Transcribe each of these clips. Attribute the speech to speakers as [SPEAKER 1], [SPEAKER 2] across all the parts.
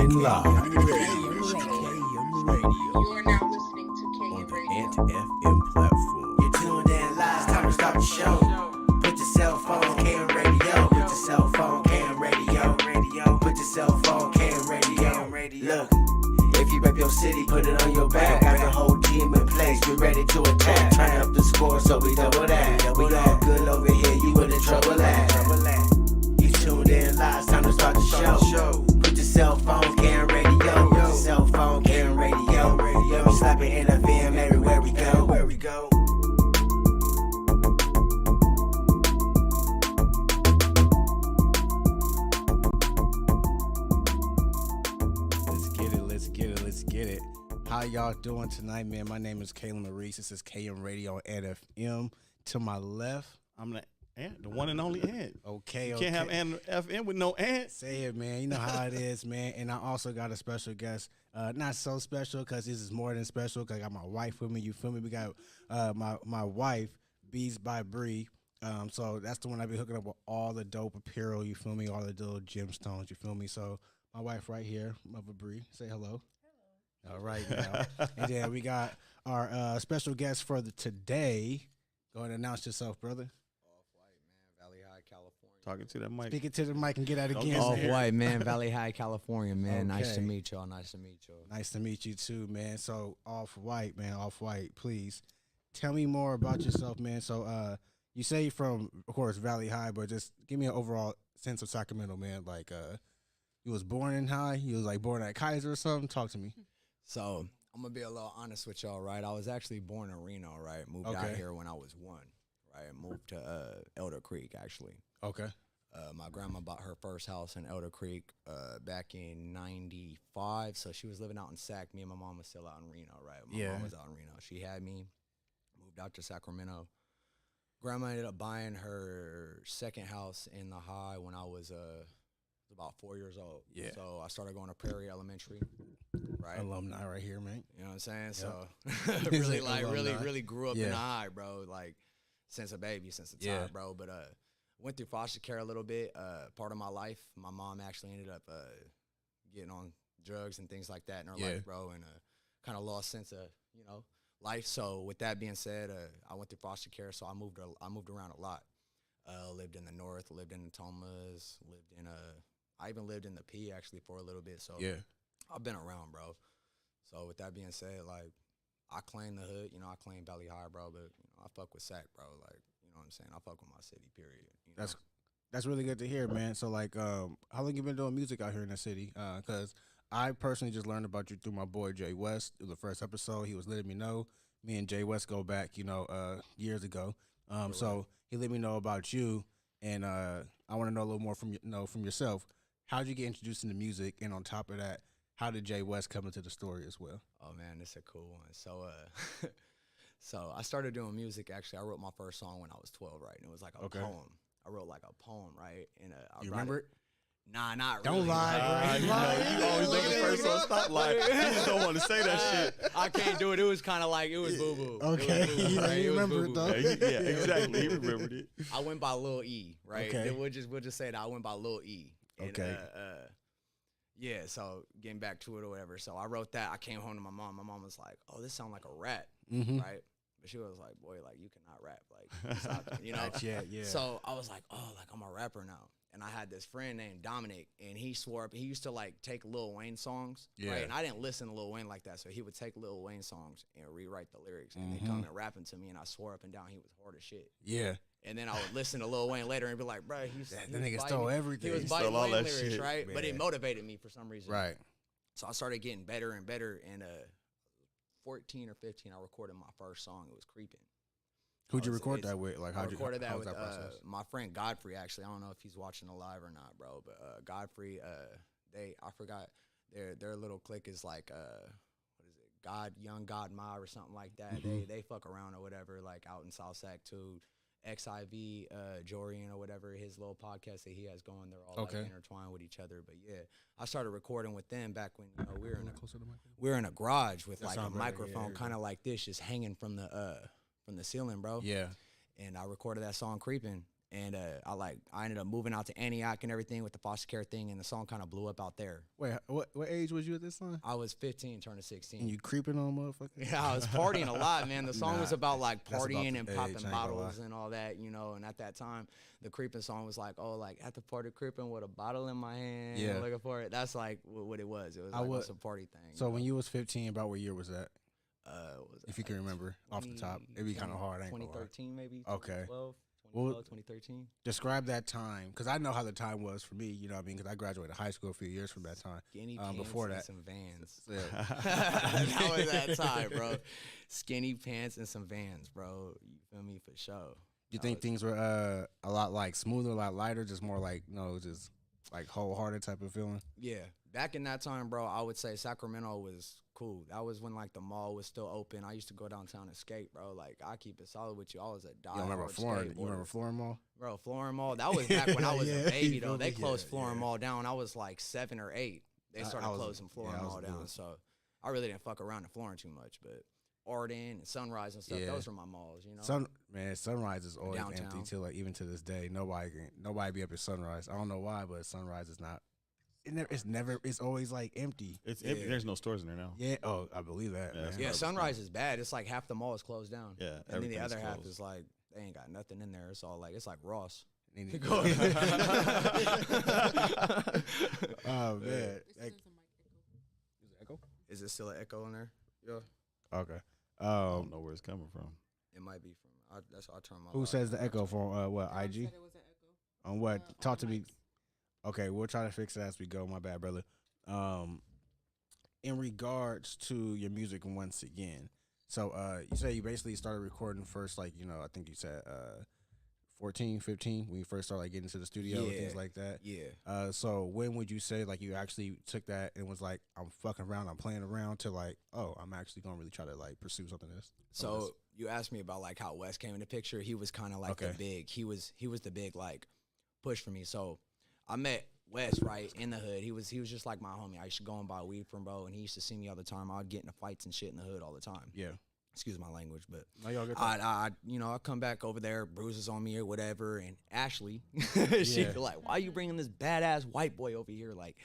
[SPEAKER 1] Broadcasting live.
[SPEAKER 2] You are now listening to
[SPEAKER 1] On
[SPEAKER 2] KM
[SPEAKER 1] the
[SPEAKER 2] Radio.
[SPEAKER 1] Ant-FM platform.
[SPEAKER 3] You're tuned in live, it's time to start the show. Put your cell phone, KM Radio. Put your cell phone, KM Radio. Put your cell phone, KM Radio. Look, if you rep your city, put it on your back. Got the whole team in place, we ready to attack. Turn up the score so we double that. We all good over here, you in the trouble at. You tuned in live, it's time to start the show. Put your cell phone, KM Radio. Put your cell phone, KM Radio. We slapping NFM everywhere we go.
[SPEAKER 4] Let's get it. How y'all doing tonight, man? My name is Kayla Maurice. This is KM Radio and FM. To my left,
[SPEAKER 5] I'm the Ant, the one and only Ant.
[SPEAKER 4] okay.
[SPEAKER 5] You can't have Ant FM with no Ant.
[SPEAKER 4] Say it, man. You know how it is, man. And I also got a special guest. Not so special because this is more than special because I got my wife with me. You feel me? We got my wife, Bees by Bree. So that's the one I be hooking up with all the dope apparel. You feel me? All the little gemstones. You feel me? So my wife right here, Mother Bree. Say hello. All right, now. And then we got our special guest for today. Go ahead and announce yourself, brother.
[SPEAKER 6] OffWhite, man, Valley High, California.
[SPEAKER 5] Talking to that mic.
[SPEAKER 4] Speak it to the mic and get out again.
[SPEAKER 6] OffWhite, man, Valley High, California, man. Nice to
[SPEAKER 4] Okay.
[SPEAKER 6] meet y'all. Nice to meet y'all.
[SPEAKER 4] Nice to meet you too, man. So OffWhite, man, OffWhite, please tell me more about yourself, man. So you say you're from, of course, Valley High, but just give me an overall sense of Sacramento, man. Like you was born in High, you was like born at Kaiser or something. Talk to me.
[SPEAKER 6] So I'm gonna be a little honest with y'all, right? I was actually born in Reno, right? Moved out
[SPEAKER 4] Okay.
[SPEAKER 6] here when I was 1, right? Moved to Elder Creek, actually.
[SPEAKER 4] Okay.
[SPEAKER 6] My grandma bought her first house in Elder Creek back in '95. So she was living out in Sac. Me and my mom was still out in Reno, right? My mom was out in Reno. She had me, moved out to Sacramento. Grandma ended up buying her second house in the High when I was about 4 years old.
[SPEAKER 4] Yeah.
[SPEAKER 6] So I started going to Prairie Elementary, right?
[SPEAKER 4] Alumni right here, man.
[SPEAKER 6] You know what I'm saying?
[SPEAKER 4] Yep.
[SPEAKER 6] So
[SPEAKER 4] He's
[SPEAKER 6] really,
[SPEAKER 4] like alumni.
[SPEAKER 6] really grew up
[SPEAKER 4] Yeah.
[SPEAKER 6] in the High, bro. Like since a baby, since the time,
[SPEAKER 4] Yeah.
[SPEAKER 6] bro. But went through foster care a little bit. Part of my life, my mom actually ended up getting on drugs and things like that in her
[SPEAKER 4] Yeah.
[SPEAKER 6] life, bro, and kind of lost sense of life. So with that being said, I went through foster care, so I moved around a lot. Lived in the North, lived in the Thomas, lived in I even lived in the P actually for a little bit. So
[SPEAKER 4] Yeah.
[SPEAKER 6] I've been around, bro. So with that being said, like I claim the hood, I claim Valley High, bro, but I fuck with Sac, bro. Like, you know what I'm saying? I fuck with my city, period. You know?
[SPEAKER 4] That's really good to hear, man. So like, how long you been doing music out here in the city? Because I personally just learned about you through my boy Jay West. It was the first episode. He was letting me know. Me and Jay West go back, years ago. So he let me know about you, and I want to know a little more from yourself. How did you get introduced into music, and on top of that, how did Jay West come into the story as well?
[SPEAKER 6] Oh man, this is a cool one. So so I started doing music. Actually, I wrote my first song when I was 12, right? And it was like a poem. I wrote like a poem, right? And I
[SPEAKER 4] You remember it?
[SPEAKER 6] Nah, not
[SPEAKER 4] Don't
[SPEAKER 6] really.
[SPEAKER 4] lie,
[SPEAKER 5] You
[SPEAKER 4] bro.
[SPEAKER 5] know, you always making the first one stop like. You just don't want to say that shit.
[SPEAKER 6] I can't do it. It was kind of like, it was boo-boo.
[SPEAKER 4] Okay.
[SPEAKER 6] It was boo-boo,
[SPEAKER 4] You
[SPEAKER 6] right? It was
[SPEAKER 4] remember it,
[SPEAKER 6] boo-boo.
[SPEAKER 4] though.
[SPEAKER 5] Yeah, exactly. He remembered it.
[SPEAKER 6] I went by Lil E, right?
[SPEAKER 4] Okay.
[SPEAKER 6] Then we'll just say that I went by Lil E. And,
[SPEAKER 4] Okay.
[SPEAKER 6] yeah, so getting back to it or whatever. So I wrote that. I came home to my mom. My mom was like, "Oh, this sounds like a rap,"
[SPEAKER 4] Mm-hmm.
[SPEAKER 6] right? But she was like, "Boy, like you cannot rap, like stop, you know."
[SPEAKER 4] Yeah.
[SPEAKER 6] So I was like, "Oh, like I'm a rapper now." And I had this friend named Dominic, and he swore up. He used to like take Lil Wayne songs,
[SPEAKER 4] Yeah.
[SPEAKER 6] right? And I didn't listen to Lil Wayne like that, so he would take Lil Wayne songs and rewrite the lyrics, and then come and rapping to me. And I swore up and down he was hard as shit.
[SPEAKER 4] Yeah.
[SPEAKER 6] And then I would listen to Lil Wayne later and be like, "Bro, he's
[SPEAKER 4] That
[SPEAKER 6] he was
[SPEAKER 4] nigga
[SPEAKER 6] biting-
[SPEAKER 4] stole everything.
[SPEAKER 6] He was
[SPEAKER 4] He
[SPEAKER 6] biting
[SPEAKER 5] stole all
[SPEAKER 6] Wayne
[SPEAKER 5] that
[SPEAKER 6] lyrics,
[SPEAKER 5] shit.
[SPEAKER 6] right? But it
[SPEAKER 4] Yeah.
[SPEAKER 6] motivated me for some reason.
[SPEAKER 4] Right.
[SPEAKER 6] So I started getting better and better. And 14 or 15, I recorded my first song. It was Creeping.
[SPEAKER 4] Who'd you
[SPEAKER 6] was-
[SPEAKER 4] record
[SPEAKER 6] it's-
[SPEAKER 4] that with? Like,
[SPEAKER 6] I
[SPEAKER 4] how'd you
[SPEAKER 6] recorded that
[SPEAKER 4] how was
[SPEAKER 6] with
[SPEAKER 4] that process?
[SPEAKER 6] my friend Godfrey. Actually, I don't know if he's watching the live or not, bro. But Godfrey, I forgot their little clique is like what is it? Young God Ma or something like that. They fuck around or whatever, like out in South Sac too. XIV, Jorian or whatever, his little podcast that he has going, they're all
[SPEAKER 4] Okay.
[SPEAKER 6] like intertwined with each other. But yeah, I started recording with them back when we were in
[SPEAKER 4] Closer to the mic.
[SPEAKER 6] we were in a garage with
[SPEAKER 4] That
[SPEAKER 6] like a
[SPEAKER 4] sound better,
[SPEAKER 6] microphone,
[SPEAKER 4] yeah.
[SPEAKER 6] kind of like this, just hanging from the ceiling, bro.
[SPEAKER 4] Yeah.
[SPEAKER 6] And I recorded that song "Creeping," And I ended up moving out to Antioch and everything with the foster care thing, and the song kind of blew up out there.
[SPEAKER 4] Wait, what age was you at this time?
[SPEAKER 6] I was 15, turning 16.
[SPEAKER 4] And you creeping on motherfuckers?
[SPEAKER 6] Yeah, I was partying a lot, man. The song was about like
[SPEAKER 4] that's about
[SPEAKER 6] partying
[SPEAKER 4] the
[SPEAKER 6] and
[SPEAKER 4] age,
[SPEAKER 6] popping
[SPEAKER 4] I ain't gonna
[SPEAKER 6] bottles
[SPEAKER 4] lie.
[SPEAKER 6] and all that, you know. And at that time, the creeping song was like, oh, like at the party creeping with a bottle in my hand,
[SPEAKER 4] Yeah.
[SPEAKER 6] looking for it. That's like what it was. It was
[SPEAKER 4] I
[SPEAKER 6] like
[SPEAKER 4] would-
[SPEAKER 6] a party thing.
[SPEAKER 4] So when you was 15, about what year was that?
[SPEAKER 6] what was
[SPEAKER 4] If you
[SPEAKER 6] that,
[SPEAKER 4] can remember off the top, it'd be kind of hard. I ain't gonna lie.
[SPEAKER 6] 2013 maybe.
[SPEAKER 4] Okay.
[SPEAKER 6] 2012,
[SPEAKER 4] Well,
[SPEAKER 6] 2013.
[SPEAKER 4] Describe that time, because I know how the time was for me. You know what I mean? Because I graduated high school a few years from that time.
[SPEAKER 6] Skinny pants
[SPEAKER 4] before
[SPEAKER 6] and
[SPEAKER 4] that.
[SPEAKER 6] some Vans.
[SPEAKER 4] Yeah.
[SPEAKER 6] That was that time, bro. Skinny pants and some Vans, bro. You feel me? For sure.
[SPEAKER 4] You think things were a lot like smoother, a lot lighter, just more like just like wholehearted type of feeling?
[SPEAKER 6] Yeah. Back in that time, bro, I would say Sacramento was cool. That was when like the mall was still open. I used to go downtown and skate, bro. Like I keep it solid with you. I was a
[SPEAKER 4] You remember
[SPEAKER 6] diehard
[SPEAKER 4] Florida?
[SPEAKER 6] skateboarder.
[SPEAKER 4] You remember Florida Mall?
[SPEAKER 6] Bro, Flooring Mall. That was back when I was
[SPEAKER 4] Yeah,
[SPEAKER 6] a baby
[SPEAKER 4] you
[SPEAKER 6] though.
[SPEAKER 4] feel
[SPEAKER 6] They
[SPEAKER 4] me?
[SPEAKER 6] closed
[SPEAKER 4] Yeah,
[SPEAKER 6] Flooring
[SPEAKER 4] yeah.
[SPEAKER 6] Mall down. I was like 7 or 8. They started
[SPEAKER 4] I was-
[SPEAKER 6] closing Flooring
[SPEAKER 4] yeah, I was
[SPEAKER 6] Mall
[SPEAKER 4] good.
[SPEAKER 6] down. So I really didn't fuck around in Flooring too much, but Arden and Sunrise and stuff,
[SPEAKER 4] Yeah.
[SPEAKER 6] those were my malls, you know.
[SPEAKER 4] Sunrise is always
[SPEAKER 6] Downtown.
[SPEAKER 4] empty till like even to this day. Nobody be up at Sunrise. I don't know why, but Sunrise is not. It's always like empty.
[SPEAKER 5] It's empty. There's no stores in there now.
[SPEAKER 4] Yeah. Oh, I believe that.
[SPEAKER 5] Yeah,
[SPEAKER 4] man.
[SPEAKER 5] it's
[SPEAKER 6] Yeah,
[SPEAKER 5] garbage
[SPEAKER 6] Sunrise is bad. It's like half the mall is closed down.
[SPEAKER 5] Yeah,
[SPEAKER 6] And then the
[SPEAKER 5] everything's
[SPEAKER 6] other half
[SPEAKER 5] closed.
[SPEAKER 6] is like they ain't got nothing in there. It's all like it's like Ross.
[SPEAKER 4] Need to-
[SPEAKER 6] Go
[SPEAKER 4] Oh man.
[SPEAKER 2] This
[SPEAKER 4] Like-
[SPEAKER 2] is a mic
[SPEAKER 4] echo?
[SPEAKER 6] Is it still an echo in there? Yeah.
[SPEAKER 4] Okay.
[SPEAKER 5] I don't know where it's coming from.
[SPEAKER 6] It might be from I turn my
[SPEAKER 4] Who
[SPEAKER 6] loud
[SPEAKER 4] says the
[SPEAKER 6] down.
[SPEAKER 4] echo from what
[SPEAKER 2] I
[SPEAKER 4] IG?
[SPEAKER 2] said it was an echo.
[SPEAKER 4] On what?
[SPEAKER 2] on
[SPEAKER 4] Talk
[SPEAKER 2] the
[SPEAKER 4] to me.
[SPEAKER 2] mics.
[SPEAKER 4] Okay, we'll try to fix it as we go. My bad, brother. In regards to your music once again, so you say you basically started recording first, like I think you said 14, 15 when you first started like getting into the studio and things
[SPEAKER 6] Yeah.
[SPEAKER 4] like that.
[SPEAKER 6] Yeah.
[SPEAKER 4] So when would you say like you actually took that and was like, I'm fucking around, I'm playing around, to like, oh, I'm actually gonna really try to like pursue something this?
[SPEAKER 6] So you asked me about like how Wes came in the picture. He was kind of like the
[SPEAKER 4] Okay.
[SPEAKER 6] big. He was the big like push for me. So I met Wes right in the hood. He was just like my homie. I used to go and buy weed from bro, and he used to see me all the time. I'd get into fights and shit in the hood all the time.
[SPEAKER 4] Yeah.
[SPEAKER 6] Excuse my language, but
[SPEAKER 4] No, y'all get that.
[SPEAKER 6] I come back over there, bruises on me or whatever, and Ashley, she
[SPEAKER 4] Yeah.
[SPEAKER 6] be like, "Why you bringing this badass white boy over here? Like,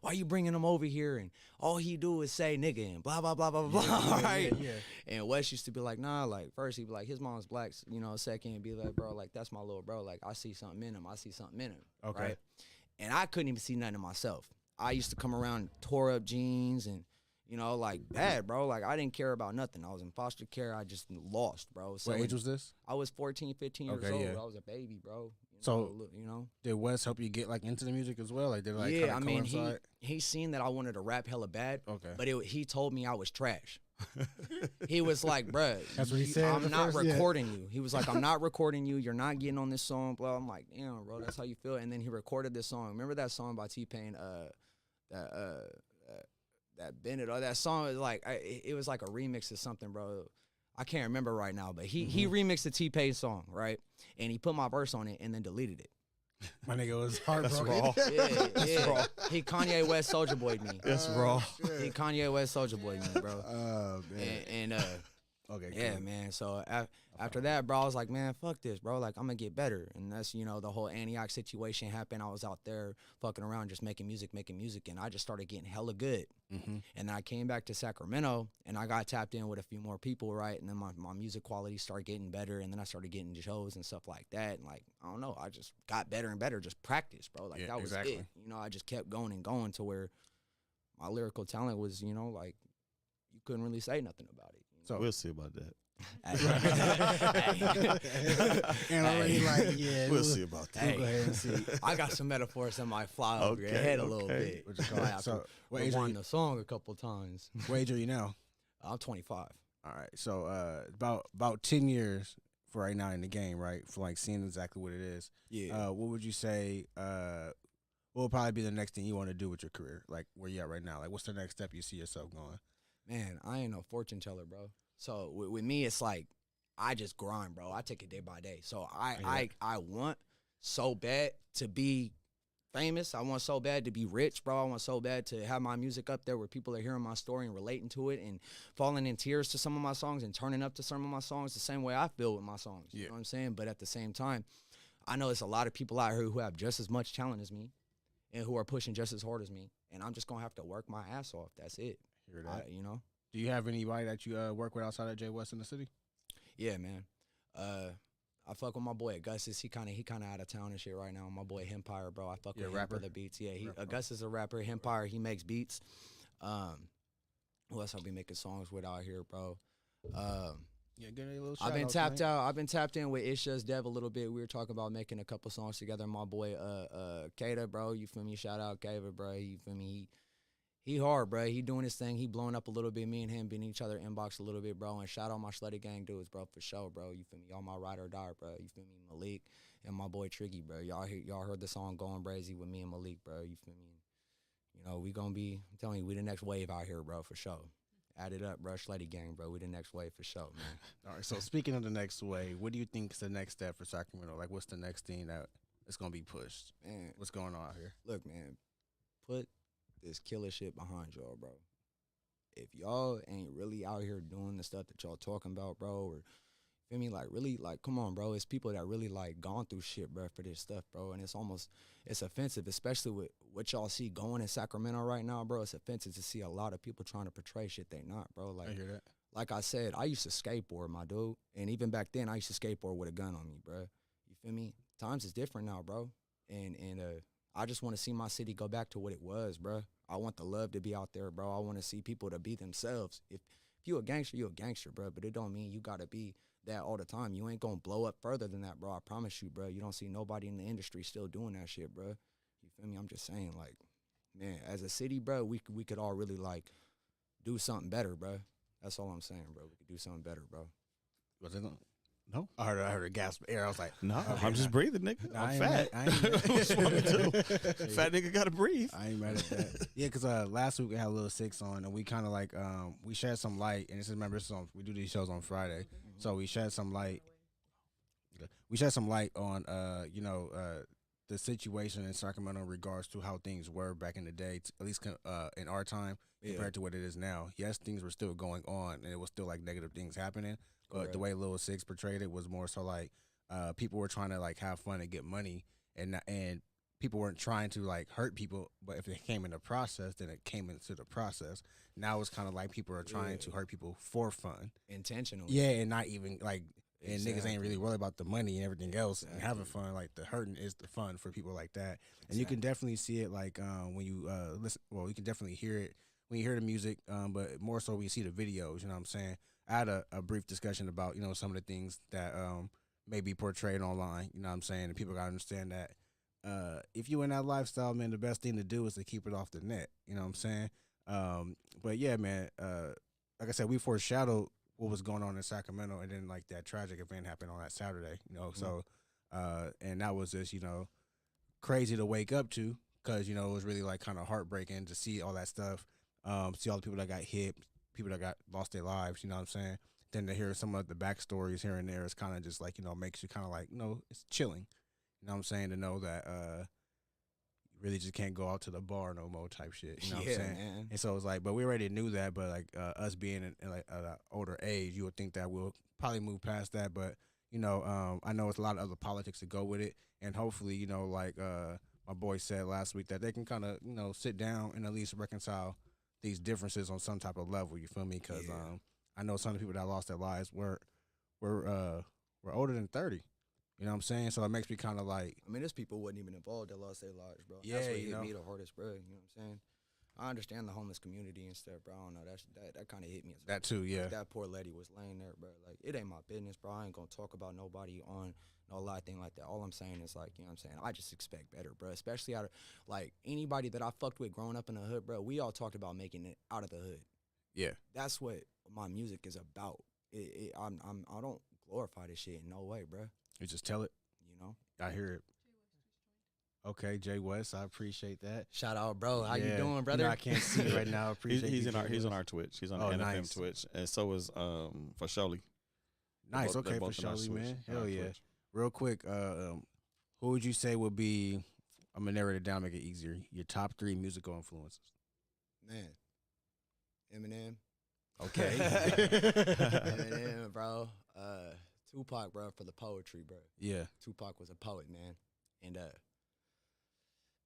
[SPEAKER 6] why you bringing him over here? And all he do is say nigga and blah blah blah blah blah."
[SPEAKER 4] Yeah,
[SPEAKER 6] right?
[SPEAKER 4] yeah.
[SPEAKER 6] And Wes used to be like, "Nah." Like first he'd be like, his mom's black, second he'd be like, "Bro, like that's my little bro. Like I see something in him. I see something in him."
[SPEAKER 4] Okay.
[SPEAKER 6] Right? And I couldn't even see nothing in myself. I used to come around, tore up jeans and. Like bad, bro. Like I didn't care about nothing. I was in foster care. I just lost, bro. So
[SPEAKER 4] What age was this?
[SPEAKER 6] I was 14, 15 years
[SPEAKER 4] Okay,
[SPEAKER 6] old.
[SPEAKER 4] yeah.
[SPEAKER 6] I was a baby, bro.
[SPEAKER 4] So-
[SPEAKER 6] look.
[SPEAKER 4] Did Wes help you get like into the music as well? Like did it, like
[SPEAKER 6] Yeah,
[SPEAKER 4] kinda
[SPEAKER 6] I mean,
[SPEAKER 4] coincide?
[SPEAKER 6] he seen that I wanted to rap hella bad.
[SPEAKER 4] Okay.
[SPEAKER 6] But he told me I was trash. He was like, bruh,
[SPEAKER 4] That's what he said
[SPEAKER 6] I'm
[SPEAKER 4] at
[SPEAKER 6] not
[SPEAKER 4] first? Yeah.
[SPEAKER 6] recording you. He was like, I'm not recording you. You're not getting on this song, bro. I'm like, damn, bro, that's how you feel. And then he recorded this song. Remember that song by T-Pain, that Bennett, or that song was like, it was like a remix of something, bro. I can't remember right now, but he remixed the T-Pain song, right? And he put my verse on it and then deleted it.
[SPEAKER 4] My nigga was heartbroken.
[SPEAKER 5] raw.
[SPEAKER 6] Yeah. He Kanye West Soulja Boy'd me.
[SPEAKER 5] That's raw.
[SPEAKER 6] He Kanye West Soulja Boy'd me, bro.
[SPEAKER 4] Oh man.
[SPEAKER 6] And
[SPEAKER 4] Okay.
[SPEAKER 6] yeah,
[SPEAKER 4] cool.
[SPEAKER 6] man. So after that, bro, I was like, man, fuck this, bro. Like, I'm gonna get better. And that's, the whole Antioch situation happened. I was out there fucking around, just making music. And I just started getting hella good.
[SPEAKER 4] Mhm.
[SPEAKER 6] And then I came back to Sacramento and I got tapped in with a few more people, right? And then my music quality started getting better. And then I started getting to shows and stuff like that. And like, I don't know, I just got better and better, just practice, bro. Like,
[SPEAKER 4] Yeah,
[SPEAKER 6] that was
[SPEAKER 4] exactly.
[SPEAKER 6] it. I just kept going and going to where my lyrical talent was, like, you couldn't really say nothing about it.
[SPEAKER 4] So
[SPEAKER 5] We'll see about that.
[SPEAKER 4] and already like, yeah,
[SPEAKER 5] We'll see about that.
[SPEAKER 4] We'll go ahead and see.
[SPEAKER 6] I got some metaphors that might fly over your
[SPEAKER 5] Okay,
[SPEAKER 6] head a little
[SPEAKER 5] okay.
[SPEAKER 6] bit.
[SPEAKER 4] What you call
[SPEAKER 6] Might
[SPEAKER 4] it?
[SPEAKER 6] have
[SPEAKER 4] So,
[SPEAKER 6] to
[SPEAKER 4] what age are
[SPEAKER 6] rewind
[SPEAKER 4] you?
[SPEAKER 6] the song a couple times.
[SPEAKER 4] What age are you now?
[SPEAKER 6] I'm 25.
[SPEAKER 4] All right. So about 10 years for right now in the game, right? For like seeing exactly what it is.
[SPEAKER 6] Yeah.
[SPEAKER 4] What would you say? What would probably be the next thing you want to do with your career? Like where you at right now? Like what's the next step you see yourself going?
[SPEAKER 6] Man, I ain't no fortune teller, bro. So with me, it's like I just grind, bro. I take it day by day. So I want so bad to be famous. I want so bad to be rich, bro. I want so bad to have my music up there where people are hearing my story and relating to it and falling in tears to some of my songs and turning up to some of my songs the same way I feel with my songs. You
[SPEAKER 4] Yeah.
[SPEAKER 6] know what I'm saying? But at the same time, I know it's a lot of people out here who have just as much talent as me and who are pushing just as hard as me. And I'm just going to have to work my ass off. That's it.
[SPEAKER 4] Hear that?
[SPEAKER 6] You know?
[SPEAKER 4] Do you have anybody that you work with outside of Jay West in the city?
[SPEAKER 6] Yeah, man. I fuck with my boy Augustus. He kind of out of town and shit right now. My boy Empire, bro. I fuck with him for the beats. Yeah, Augustus is a rapper. Empire, he makes beats. Who else I be making songs with out here, bro?
[SPEAKER 4] Yeah, give me a little shout
[SPEAKER 6] I've been
[SPEAKER 4] out,
[SPEAKER 6] tapped
[SPEAKER 4] man.
[SPEAKER 6] out. I've been tapped in with It's Just Dev a little bit. We were talking about making a couple songs together. My boy Kata, bro. You feel me? Shout out Kata, bro. You feel me? He hard, bro. He doing his thing. He blowing up a little bit. Me and him been in each other inbox a little bit, bro. And shout out my Slutty Gang dudes, bro, for sure, bro. You feel me? Y'all my ride or die, bro. You feel me? Malik and my boy Triggy, bro. Y'all heard the song Going Brazy with me and Malik, bro. You feel me? You know, we gonna be, I'm telling you, we the next wave out here, bro, for sure. Add it up, bro. Slutty Gang, bro. We the next wave for sure, man.
[SPEAKER 4] All right, so speaking of the next wave, what do you think is the next step for Sacramento? Like, what's the next thing that is going to be pushed?
[SPEAKER 6] Man,
[SPEAKER 4] What's going on out here?
[SPEAKER 6] look, man, put this killer shit behind y'all, bro. If y'all ain't really out here doing the stuff that y'all talking about, bro, or feel me, like really, like, come on, bro. It's people that really like gone through shit, bro, for this stuff, bro. And it's offensive, especially with what y'all see going in Sacramento right now, bro. It's offensive to see a lot of people trying to portray shit they not, bro.
[SPEAKER 4] I
[SPEAKER 6] Like,
[SPEAKER 4] hear that.
[SPEAKER 6] like I said, I used to skateboard, my dude. And even back then, I used to skateboard with a gun on me, bro. You feel me? Times is different now, bro. And I just want to see my city go back to what it was, bro. I want the love to be out there, bro. I want to see people to be themselves. If you a gangster, you a gangster, bro. But it don't mean you got to be that all the time. You ain't going to blow up further than that, bro. I promise you, bro. You don't see nobody in the industry still doing that shit, bro. You feel me? I'm just saying, like, man, as a city, bro, we could all really, like, do something better, bro. That's all I'm saying, bro. We could do something better, bro.
[SPEAKER 4] Was it?
[SPEAKER 5] No.
[SPEAKER 4] I heard a gasp of air. I was like,
[SPEAKER 5] No,
[SPEAKER 4] okay,
[SPEAKER 5] I'm just breathing, nigga.
[SPEAKER 4] I
[SPEAKER 5] I'm
[SPEAKER 4] ain't
[SPEAKER 5] fat.
[SPEAKER 4] mad- I ain't mad.
[SPEAKER 5] What's wrong with you? Fat nigga gotta breathe.
[SPEAKER 4] I ain't mad at that. Yeah, because last week we had a little six on, and we kind of like we shed some light. And this is, remember, we do these shows on Friday, so we shed some light. We shed some light on the situation in Sacramento in regards to how things were back in the day, at least in our time compared to what it is now. Yes, things were still going on, and it was still like negative things happening. But the way Lil Six portrayed it was more so like people were trying to like have fun and get money, and people weren't trying to like hurt people. But if it came in the process, then it came into the process. Now it's kind of like people are trying to hurt people for fun,
[SPEAKER 6] Intentionally.
[SPEAKER 4] yeah, and not even like. And niggas
[SPEAKER 6] Exactly.
[SPEAKER 4] ain't really worried about the money and everything else and having fun. Like the hurting is the fun for people like that. And you can definitely see it like when you listen. Well, you can definitely hear it when you hear the music, but more so when you see the videos. You know what I'm saying? I had a brief discussion about some of the things that may be portrayed online. You know what I'm saying? And people gotta understand that if you in that lifestyle, man, the best thing to do is to keep it off the net. You know what I'm saying? But yeah, man. Like I said, we foreshadowed what was going on in Sacramento, and then like that tragic event happened on that Saturday, so and that was just crazy to wake up to, because it was really like kind of heartbreaking to see all that stuff, see all the people that got hit, people that got lost their lives, you know what I'm saying? Then to hear some of the backstories here and there, it's kind of just like makes you kind of like it's chilling, you know what I'm saying, to know that really just can't go out to the bar no more type shit. You know what I'm saying?
[SPEAKER 6] Man.
[SPEAKER 4] And so it's like, but we already knew that, but like us being in like at an older age, you would think that we'll probably move past that. But, I know it's a lot of other politics to go with it. And hopefully, like my boy said last week, that they can kind of, sit down and at least reconcile these differences on some type of level. You feel me? Because I know some of the people that lost their lives were older than 30. You know what I'm saying? So it makes me kind of like...
[SPEAKER 6] I mean, there's people who wasn't even involved that lost their lives, bro.
[SPEAKER 4] Yeah,
[SPEAKER 6] That's what hit me the hardest, bro. You know what I'm saying? I understand the homeless community and stuff, bro. I don't know. That kind of hit me as well.
[SPEAKER 4] That too, yeah.
[SPEAKER 6] Like, that poor lady was laying there, bro. Like, it ain't my business, bro. I ain't going to talk about nobody on no lie thing like that. All I'm saying is, like, you know what I'm saying? I just expect better, bro. Especially out of, like, anybody that I fucked with growing up in the hood, bro. We all talked about making it out of the hood.
[SPEAKER 4] Yeah.
[SPEAKER 6] That's what my music is about. I don't glorify this shit in no way, bro.
[SPEAKER 4] You just tell it. I hear it. Okay, Jay West, I appreciate that.
[SPEAKER 6] Shout out, bro. How you
[SPEAKER 4] Yeah.
[SPEAKER 6] doing, brother?
[SPEAKER 4] I can't see you right now. I appreciate
[SPEAKER 5] He's
[SPEAKER 4] you,
[SPEAKER 5] in our
[SPEAKER 4] Jay West.
[SPEAKER 5] on our Twitch. He's on
[SPEAKER 4] Oh,
[SPEAKER 5] the NFM
[SPEAKER 4] nice.
[SPEAKER 5] Twitch, and so is for Shirley.
[SPEAKER 4] Nice.
[SPEAKER 5] They're
[SPEAKER 4] Okay, for
[SPEAKER 5] both on our
[SPEAKER 4] Shirley,
[SPEAKER 5] Twitch-
[SPEAKER 4] man.
[SPEAKER 5] on
[SPEAKER 4] Hell
[SPEAKER 5] our
[SPEAKER 4] yeah.
[SPEAKER 5] Twitch.
[SPEAKER 4] Real quick, who would you say would be? I'm gonna narrow it down, make it easier. Your top 3 musical influences.
[SPEAKER 6] Man. Eminem.
[SPEAKER 4] Okay.
[SPEAKER 6] Eminem, bro. Tupac, bro, for the poetry, bro.
[SPEAKER 4] Yeah.
[SPEAKER 6] Tupac was a poet, man. And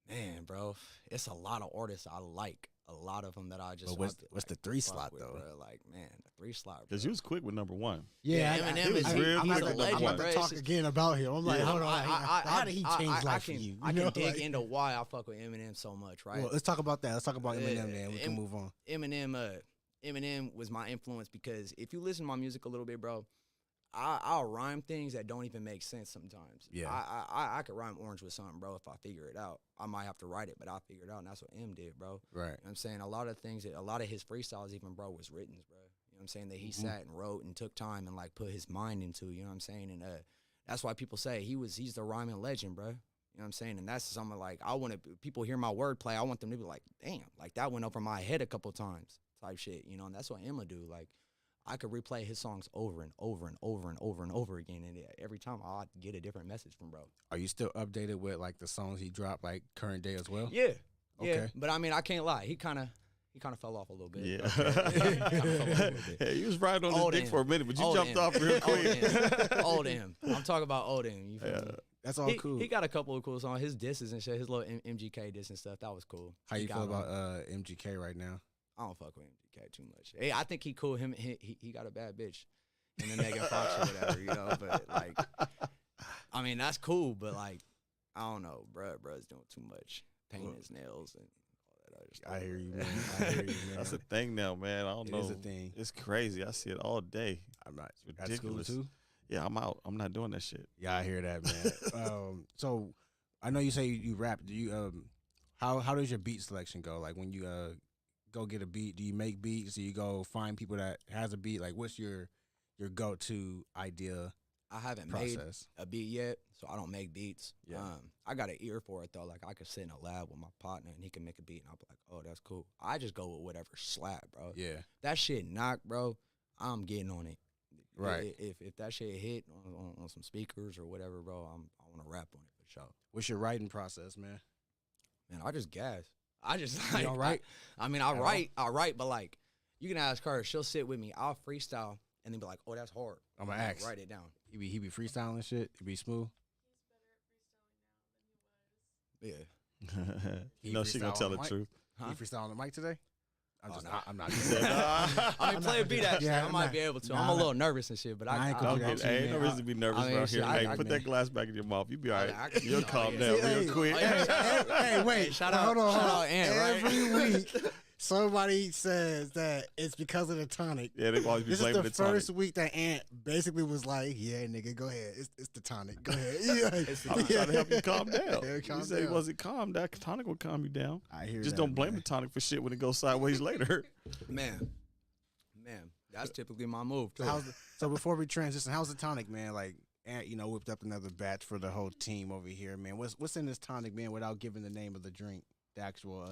[SPEAKER 6] man, bro, it's a lot of artists I like. A lot of them that I just.
[SPEAKER 4] But what's the 3
[SPEAKER 6] fuck
[SPEAKER 4] slot
[SPEAKER 6] with,
[SPEAKER 4] though?
[SPEAKER 6] Bro. Like, man, the 3 slot.
[SPEAKER 5] Because you was quick with number 1.
[SPEAKER 6] Yeah, Eminem is
[SPEAKER 5] real
[SPEAKER 6] he's
[SPEAKER 5] quick
[SPEAKER 6] a
[SPEAKER 5] at
[SPEAKER 6] legend,
[SPEAKER 5] number
[SPEAKER 4] I'm
[SPEAKER 6] bro.
[SPEAKER 4] about to talk again about him. I'm like,
[SPEAKER 5] Yeah.
[SPEAKER 4] hold on. How did he change life for you?
[SPEAKER 6] I
[SPEAKER 4] You know,
[SPEAKER 6] can dig
[SPEAKER 4] like-
[SPEAKER 6] into why I fuck with Eminem so much, right?
[SPEAKER 4] Well, let's talk about that. Let's talk about Eminem,
[SPEAKER 6] Yeah,
[SPEAKER 4] man. We can move on.
[SPEAKER 6] Eminem was my influence because if you listen to my music a little bit, bro, I'll rhyme things that don't even make sense sometimes.
[SPEAKER 4] Yeah.
[SPEAKER 6] I could rhyme orange with something, bro, if I figure it out. I might have to write it, but I'll figure it out, and that's what M did, bro.
[SPEAKER 4] Right.
[SPEAKER 6] You know what I'm saying? A lot of things, a lot of his freestyles even, bro, was written, bro. You know what I'm saying? That he sat and wrote and took time and, like, put his mind into, you know what I'm saying? And that's why people say he's the rhyming legend, bro. You know what I'm saying? And that's something, like, people hear my wordplay, I want them to be like, damn, like, that went over my head a couple times type shit, you know? And that's what Emma do, like, I could replay his songs over and over and over and over and over again, and every time I'd get a different message from bro.
[SPEAKER 4] Are you still updated with like the songs he dropped, like current day as well?
[SPEAKER 6] Yeah, yeah.
[SPEAKER 4] Okay.
[SPEAKER 6] But I mean, I can't lie. He kind of fell off a little bit.
[SPEAKER 5] Yeah.
[SPEAKER 6] He kinda fell off a little bit.
[SPEAKER 5] Hey, you was riding on
[SPEAKER 6] Old
[SPEAKER 5] his dick
[SPEAKER 6] M.
[SPEAKER 5] for a minute, but you
[SPEAKER 6] Old
[SPEAKER 5] jumped
[SPEAKER 6] M.
[SPEAKER 5] off real quick.
[SPEAKER 6] Old M. I'm talking about old M. You feel me?
[SPEAKER 4] That's all cool.
[SPEAKER 6] He got a couple of cool songs. His disses and shit. His little MGK diss and stuff. That was cool.
[SPEAKER 4] How
[SPEAKER 6] He
[SPEAKER 4] you
[SPEAKER 6] got
[SPEAKER 4] feel
[SPEAKER 6] on.
[SPEAKER 4] about MGK right now?
[SPEAKER 6] I don't fuck with MGK too much. Hey, I think he cool. He got a bad bitch. And then Megan Fox or whatever, you know. But like, I mean, that's cool. But like, I don't know, bruh's doing too much, painting his nails and all that other stuff.
[SPEAKER 4] I hear you, man. I hear you, man.
[SPEAKER 5] That's a thing now, man. I don't know.
[SPEAKER 4] It is a thing.
[SPEAKER 5] It's crazy. I see it all day.
[SPEAKER 4] I'm not
[SPEAKER 5] It's
[SPEAKER 4] at school
[SPEAKER 5] ridiculous.
[SPEAKER 4] too.
[SPEAKER 5] Yeah, I'm out. I'm not doing that shit.
[SPEAKER 4] Yeah, I hear that, man. So I know you say you rap. Do you how does your beat selection go? Like when you go get a beat, do you make beats? Do you go find people that has a beat? Like what's your go-to idea
[SPEAKER 6] I haven't
[SPEAKER 4] process?
[SPEAKER 6] made a beat yet, so I don't make beats.
[SPEAKER 4] Yeah.
[SPEAKER 6] I got an ear for it though. Like I could sit in a lab with my partner and he can make a beat, and I'll be like, "Oh, that's cool." I just go with whatever slap, bro.
[SPEAKER 4] Yeah.
[SPEAKER 6] That shit knock, bro. I'm getting on it.
[SPEAKER 4] Right.
[SPEAKER 6] If that shit hit on some speakers or whatever, bro, I want to rap on it for sure.
[SPEAKER 4] What's your writing process, man?
[SPEAKER 6] Man, I just gas. I just
[SPEAKER 4] You
[SPEAKER 6] like
[SPEAKER 4] don't write?
[SPEAKER 6] I mean, I write, but like you can ask her, she'll sit with me. I'll freestyle and then be like, "Oh, that's hard."
[SPEAKER 4] I'm gonna
[SPEAKER 6] I'll
[SPEAKER 4] ask.
[SPEAKER 6] write it down.
[SPEAKER 4] He be freestyling shit. He be smooth.
[SPEAKER 6] Yeah.
[SPEAKER 5] You know she gonna
[SPEAKER 4] freestyle
[SPEAKER 5] tell
[SPEAKER 4] on
[SPEAKER 5] the
[SPEAKER 4] the mic?
[SPEAKER 5] truth.
[SPEAKER 6] Huh?
[SPEAKER 4] He freestyle on the mic today?
[SPEAKER 6] Oh, no.
[SPEAKER 4] I'm not.
[SPEAKER 6] I mean, play a beat actually.
[SPEAKER 4] Yeah,
[SPEAKER 6] I
[SPEAKER 4] I'm
[SPEAKER 6] might
[SPEAKER 4] not-
[SPEAKER 6] be able to.
[SPEAKER 4] nah,
[SPEAKER 6] I'm a
[SPEAKER 4] nah.
[SPEAKER 6] little nervous and shit, but
[SPEAKER 4] I ain't
[SPEAKER 6] I,
[SPEAKER 4] gonna
[SPEAKER 5] Don't
[SPEAKER 4] do
[SPEAKER 6] I'll
[SPEAKER 4] that
[SPEAKER 5] get,
[SPEAKER 4] to you,
[SPEAKER 5] ain't no
[SPEAKER 4] man.
[SPEAKER 5] reason to be nervous
[SPEAKER 6] I mean,
[SPEAKER 5] around
[SPEAKER 6] shit,
[SPEAKER 5] here.
[SPEAKER 6] I-
[SPEAKER 5] Hey,
[SPEAKER 6] I
[SPEAKER 5] put
[SPEAKER 6] mean-
[SPEAKER 5] that glass back in your mouth. You be all right.
[SPEAKER 6] I can-
[SPEAKER 5] You'll
[SPEAKER 6] oh,
[SPEAKER 5] calm
[SPEAKER 6] yeah.
[SPEAKER 5] down
[SPEAKER 4] Hey,
[SPEAKER 5] real quick.
[SPEAKER 4] Hey, wait.
[SPEAKER 6] Hey, shout
[SPEAKER 4] Hold
[SPEAKER 6] out-
[SPEAKER 4] on,
[SPEAKER 6] shout
[SPEAKER 4] hold
[SPEAKER 6] out
[SPEAKER 4] on.
[SPEAKER 6] Ant, right?
[SPEAKER 4] Every week, somebody says that it's because of the tonic.
[SPEAKER 5] Yeah, they always be
[SPEAKER 4] This is
[SPEAKER 5] blaming
[SPEAKER 4] the
[SPEAKER 5] the tonic.
[SPEAKER 4] first week that Ant basically was like, "Yeah, nigga, go ahead. It's the tonic. Go ahead." Yeah.
[SPEAKER 6] It's the
[SPEAKER 5] I'm trying to help you calm down.
[SPEAKER 4] Yeah, calm
[SPEAKER 5] You said he
[SPEAKER 4] down.
[SPEAKER 5] wasn't calm. That tonic will calm you down.
[SPEAKER 4] I hear
[SPEAKER 5] Just
[SPEAKER 4] that,
[SPEAKER 5] don't blame
[SPEAKER 4] man.
[SPEAKER 5] the tonic for shit when it goes sideways later.
[SPEAKER 6] Man, that's typically my move too.
[SPEAKER 4] So before we transition, how's the tonic, man? Like, Ant, whipped up another batch for the whole team over here, man. What's in this tonic, man? Without giving the name of the drink, the actual,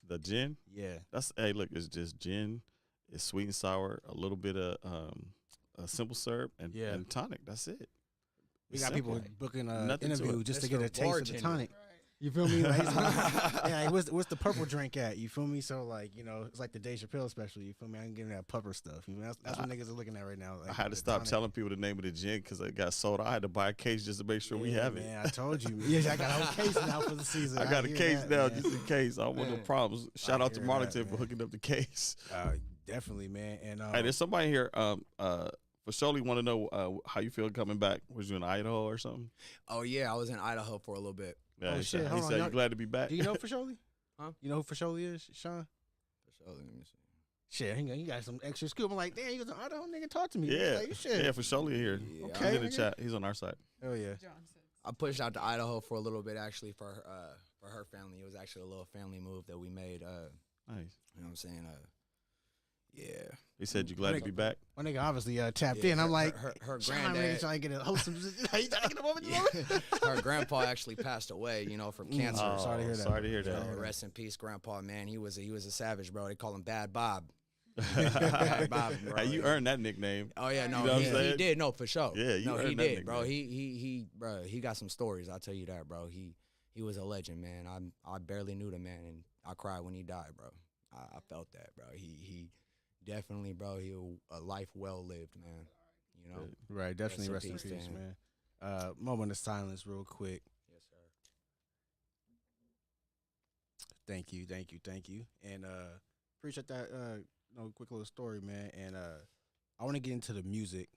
[SPEAKER 5] The gin,
[SPEAKER 4] yeah.
[SPEAKER 5] hey, look, it's just gin. It's sweet and sour, a little bit of simple syrup, and,
[SPEAKER 4] Yeah.
[SPEAKER 5] and tonic. That's it.
[SPEAKER 4] We
[SPEAKER 5] It's
[SPEAKER 4] got
[SPEAKER 5] simple.
[SPEAKER 4] people booking
[SPEAKER 5] Nothing to
[SPEAKER 4] interview
[SPEAKER 5] it.
[SPEAKER 4] just to
[SPEAKER 6] It's
[SPEAKER 4] get
[SPEAKER 6] for
[SPEAKER 4] a taste of the
[SPEAKER 6] bartender.
[SPEAKER 4] tonic. You feel me? Like, yeah, like, what's the purple drink at? You feel me? So like, it's like the Dave Chappelle special. You feel me? I can give that pupper stuff. You know, that's what niggas are looking at right now. Like,
[SPEAKER 5] I had to
[SPEAKER 4] the
[SPEAKER 5] stop
[SPEAKER 4] tonic.
[SPEAKER 5] telling people the name of the gin because it got sold. I had to buy a case just to make sure we
[SPEAKER 4] Yeah,
[SPEAKER 5] have it.
[SPEAKER 4] Man, I told you. Yeah, I got a whole case now for the season.
[SPEAKER 5] I got a
[SPEAKER 4] hear
[SPEAKER 5] case
[SPEAKER 4] that,
[SPEAKER 5] now
[SPEAKER 4] man.
[SPEAKER 5] just in case. I don't want no
[SPEAKER 6] Man.
[SPEAKER 5] problems. Shout out to
[SPEAKER 4] hear that,
[SPEAKER 5] Marlington for
[SPEAKER 4] man.
[SPEAKER 5] hooking up the case.
[SPEAKER 4] Definitely, man. And
[SPEAKER 5] Hey, there's somebody here. For surely want to know how you feel coming back. Was you in Idaho or something?
[SPEAKER 6] Oh yeah, I was in Idaho for a little bit.
[SPEAKER 5] Yeah,
[SPEAKER 4] Oh,
[SPEAKER 5] he
[SPEAKER 4] shit,
[SPEAKER 5] said,
[SPEAKER 4] hold
[SPEAKER 5] he
[SPEAKER 4] on,
[SPEAKER 5] said
[SPEAKER 4] y'all-
[SPEAKER 5] you glad to be back.
[SPEAKER 4] do you know Fasholi?
[SPEAKER 6] Huh?
[SPEAKER 4] You know who Fasholi is, Sean?
[SPEAKER 6] For sure. Let me see.
[SPEAKER 4] Shit, he got some extra scoop. I'm like, damn, you was I don't nigga talk to me.
[SPEAKER 5] Yeah,
[SPEAKER 4] Like, shit.
[SPEAKER 5] yeah, for surely here.
[SPEAKER 6] Yeah,
[SPEAKER 4] Okay.
[SPEAKER 5] He's in the
[SPEAKER 4] nigga.
[SPEAKER 5] chat. He's on our side.
[SPEAKER 4] Hell yeah.
[SPEAKER 6] I pushed out to Idaho for a little bit actually for her family. It was actually a little family move that we made.
[SPEAKER 5] Nice.
[SPEAKER 6] You know what I'm saying? Yeah.
[SPEAKER 5] He said you glad to be back.
[SPEAKER 4] My nigga obviously tapped
[SPEAKER 6] Yeah,
[SPEAKER 4] in. I'm like,
[SPEAKER 6] her
[SPEAKER 4] Sean really
[SPEAKER 6] granddad.
[SPEAKER 4] trying to get a wholesome. He trying to get a woman.
[SPEAKER 6] Her grandpa actually passed away, from cancer.
[SPEAKER 4] Oh, sorry to hear that.
[SPEAKER 5] Sorry to hear
[SPEAKER 6] So
[SPEAKER 5] that.
[SPEAKER 6] rest in peace, Grandpa. Man, he was a savage, bro. They call him Bad Bob. Bad Bob, bro.
[SPEAKER 5] Hey, you earned that nickname.
[SPEAKER 6] Oh yeah, no,
[SPEAKER 5] You know what I'm
[SPEAKER 6] he
[SPEAKER 5] saying?
[SPEAKER 6] did. No, for sure.
[SPEAKER 5] Yeah, you
[SPEAKER 6] no, he
[SPEAKER 5] earned that
[SPEAKER 6] did, bro.
[SPEAKER 5] nickname.
[SPEAKER 6] Bro, he got some stories. I'll tell you that, bro. He was a legend, man. I barely knew the man, and I cried when he died, bro. I felt that, bro. He definitely, bro. A life well lived, man. You know.
[SPEAKER 4] Right, definitely
[SPEAKER 6] Rest
[SPEAKER 4] rest
[SPEAKER 6] in
[SPEAKER 4] in
[SPEAKER 6] peace
[SPEAKER 4] peace,
[SPEAKER 6] to him.
[SPEAKER 4] man. Moment of silence, real quick.
[SPEAKER 6] Yes, sir.
[SPEAKER 4] Thank you, thank you, thank you, and appreciate that. Quick little story, man. And I want to get into the music,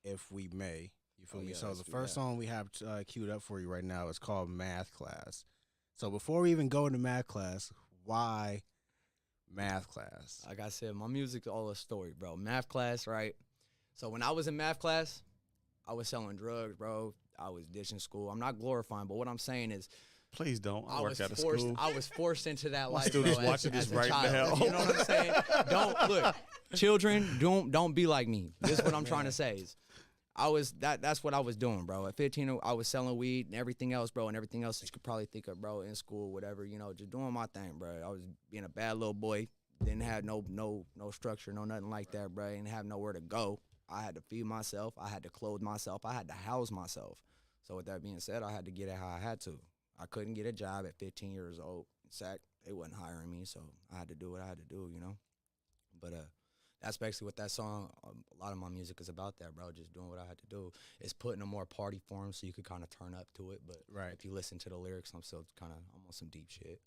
[SPEAKER 4] if we may. You feel
[SPEAKER 6] Oh,
[SPEAKER 4] me?
[SPEAKER 6] yeah,
[SPEAKER 4] So
[SPEAKER 6] let's
[SPEAKER 4] the
[SPEAKER 6] do
[SPEAKER 4] first
[SPEAKER 6] that.
[SPEAKER 4] song we have queued up for you right now is called "Math Class." So before we even go into math class, why math class?
[SPEAKER 6] Like I said, my music's all a story, bro. Math class, right? So when I was in math class, I was selling drugs, bro. I was ditching school. I'm not glorifying, but what I'm saying is
[SPEAKER 5] Please don't. I
[SPEAKER 6] I
[SPEAKER 5] work
[SPEAKER 6] was
[SPEAKER 5] out of
[SPEAKER 6] forced.
[SPEAKER 5] school.
[SPEAKER 6] I was forced into that
[SPEAKER 5] My
[SPEAKER 6] life,
[SPEAKER 5] students
[SPEAKER 6] bro,
[SPEAKER 5] watching
[SPEAKER 6] as
[SPEAKER 5] this
[SPEAKER 6] a
[SPEAKER 5] right
[SPEAKER 6] child.
[SPEAKER 5] now.
[SPEAKER 6] You know what I'm saying? Don't look, children. Don't be like me. This is what I'm trying to say. Is I was that's what I was doing, bro. At 15, I was selling weed and everything else, bro, and everything else that you could probably think of, bro, in school, whatever. You know, just doing my thing, bro. I was being a bad little boy. Didn't have no structure, no nothing like that, bro. Didn't have nowhere to go. I had to feed myself. I had to clothe myself. I had to house myself. So with that being said, I had to get it how I had to. I couldn't get a job at 15 years old. In Sac, they wasn't hiring me, so I had to do what I had to do, you know. But that's basically what that song, a lot of my music is about that, bro. Just doing what I had to do. It's put in a more party form so you could kind of turn up to it. But
[SPEAKER 4] Right.
[SPEAKER 6] if you listen to the lyrics, I'm still kind of, I'm on some deep shit.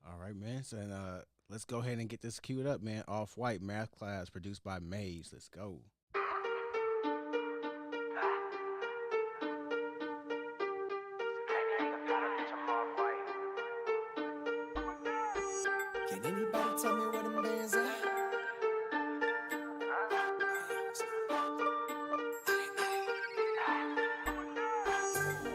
[SPEAKER 4] All right, man. So let's go ahead and get this queued up, man. OffWhite Math Class, produced by Maze. Let's go.
[SPEAKER 3] Can anybody tell me where them bands at?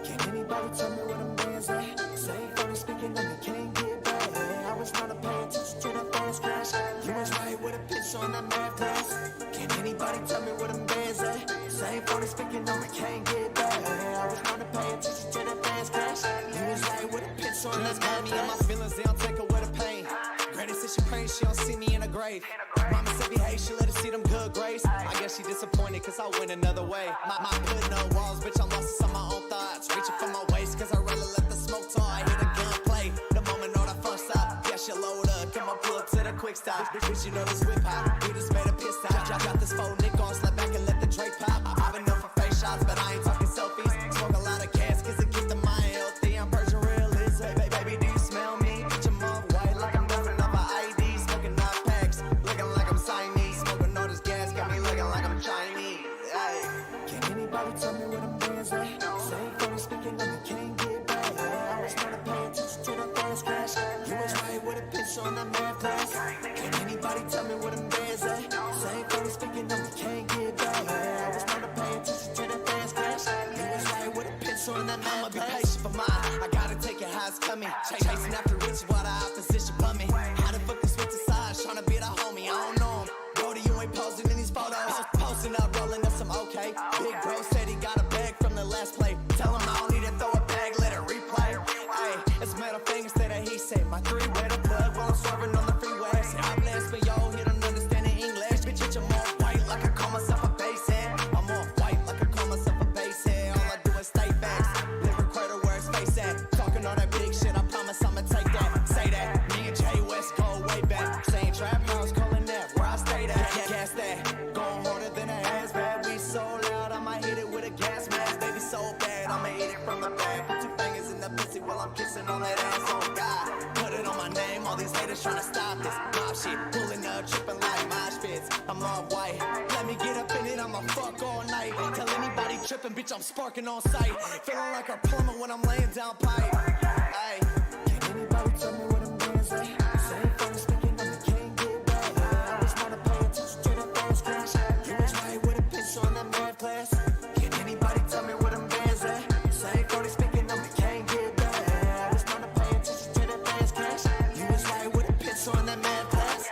[SPEAKER 3] Can anybody tell me where them bands at? Say funny speaking on me, can't get back. I was trying to pay attention to that fast crash. You was right with a pitch on that math class. Can anybody tell me where them bands at? Say funny speaking on me, can't get back. I was trying to pay attention to that fast crash. You was right with a pitch on that math class. My feelings, they don't take away the pain. Granny said she praying she don't see me in a grave. Mama said behave, she let her see them good grades. I guess she disappointed cause I went another way. My putting no walls, bitch, I'm lost in some of my own thoughts. Reaching for my waist cause I rather let the smoke talk. I hear the gun play, the moment all that fun stop. Yeah, she load up, come on, pull up to the quick stop. Bitch, you know this whip hop, we just made a piss stop. Drop this phone, Nick on, slap back and let the Drake pop. I've been known for face shots, but I ain't talking selfies. Smoke a lot of gas cause it keeps the mind healthy. I'm Persian realism, baby, do you smell me? Bitch, I'm off white like I'm driving off an ID. Smoking out packs, looking like I'm Chinese. Smoking all this gas, got me looking like I'm Chinese. Ay. Can anybody tell me where them bands at? Say funny speaking on me, can't get back. I was trying to pay attention to that fast crash. You was right with a pitch on that math class. Can anybody tell me where them bands at? Say funny speaking on me, can't get back. I was trying to pay attention to that fast crash. You was right with a pitch on that math class. I'ma be patient for mine. I gotta take it how it's coming. Chasing after riches while the opposition bumming. How the fuck this switch sides? Trying to be the homie, I don't know him. Brody, you ain't posting in these photos. Posting up, rolling up some okay. Big bro said he got a bag from the last play. Tell him I don't need to throw a bag, let it replay. Hey, it's metal fingers that he said. My three-way to plug while I'm swerving on the freeway. Say, I bless for y'all, he don't understand the English. Bitch, I'm all white like I call myself a bass head. I'm all white like I call myself a bass head. All I do is stay facts. Live recorder where his face at. Talking all that big shit, I promise I'ma take that. Say that. Me and Jay West go way back. Saying trap house, calling that where I stayed at. Gas that. Going harder than a hazmat. We so loud, I might hit it with a gas mask. Baby, so bad, I'ma hit it from the back. Put your fingers in the pussy while I'm kissing on that ass. Oh God, put it on my name. All these haters trying to stop this mob shit. Pulling up, tripping like mosh pits. I'm all white. Let me get up in it, I'ma fuck all night. Tell anybody tripping, bitch, I'm sparking on sight. Feeling like a plumber when I'm laying down pipe. Ay. Can anybody tell me what them bands at? Say funny speaking on me, can't get back. I was trying to pay attention to that fast crash. You was right with a pitch on that math class. Can anybody tell me what them bands at? Say funny speaking on me, can't get back. I was trying to pay attention to that fast crash. You was right with a pitch on that math class.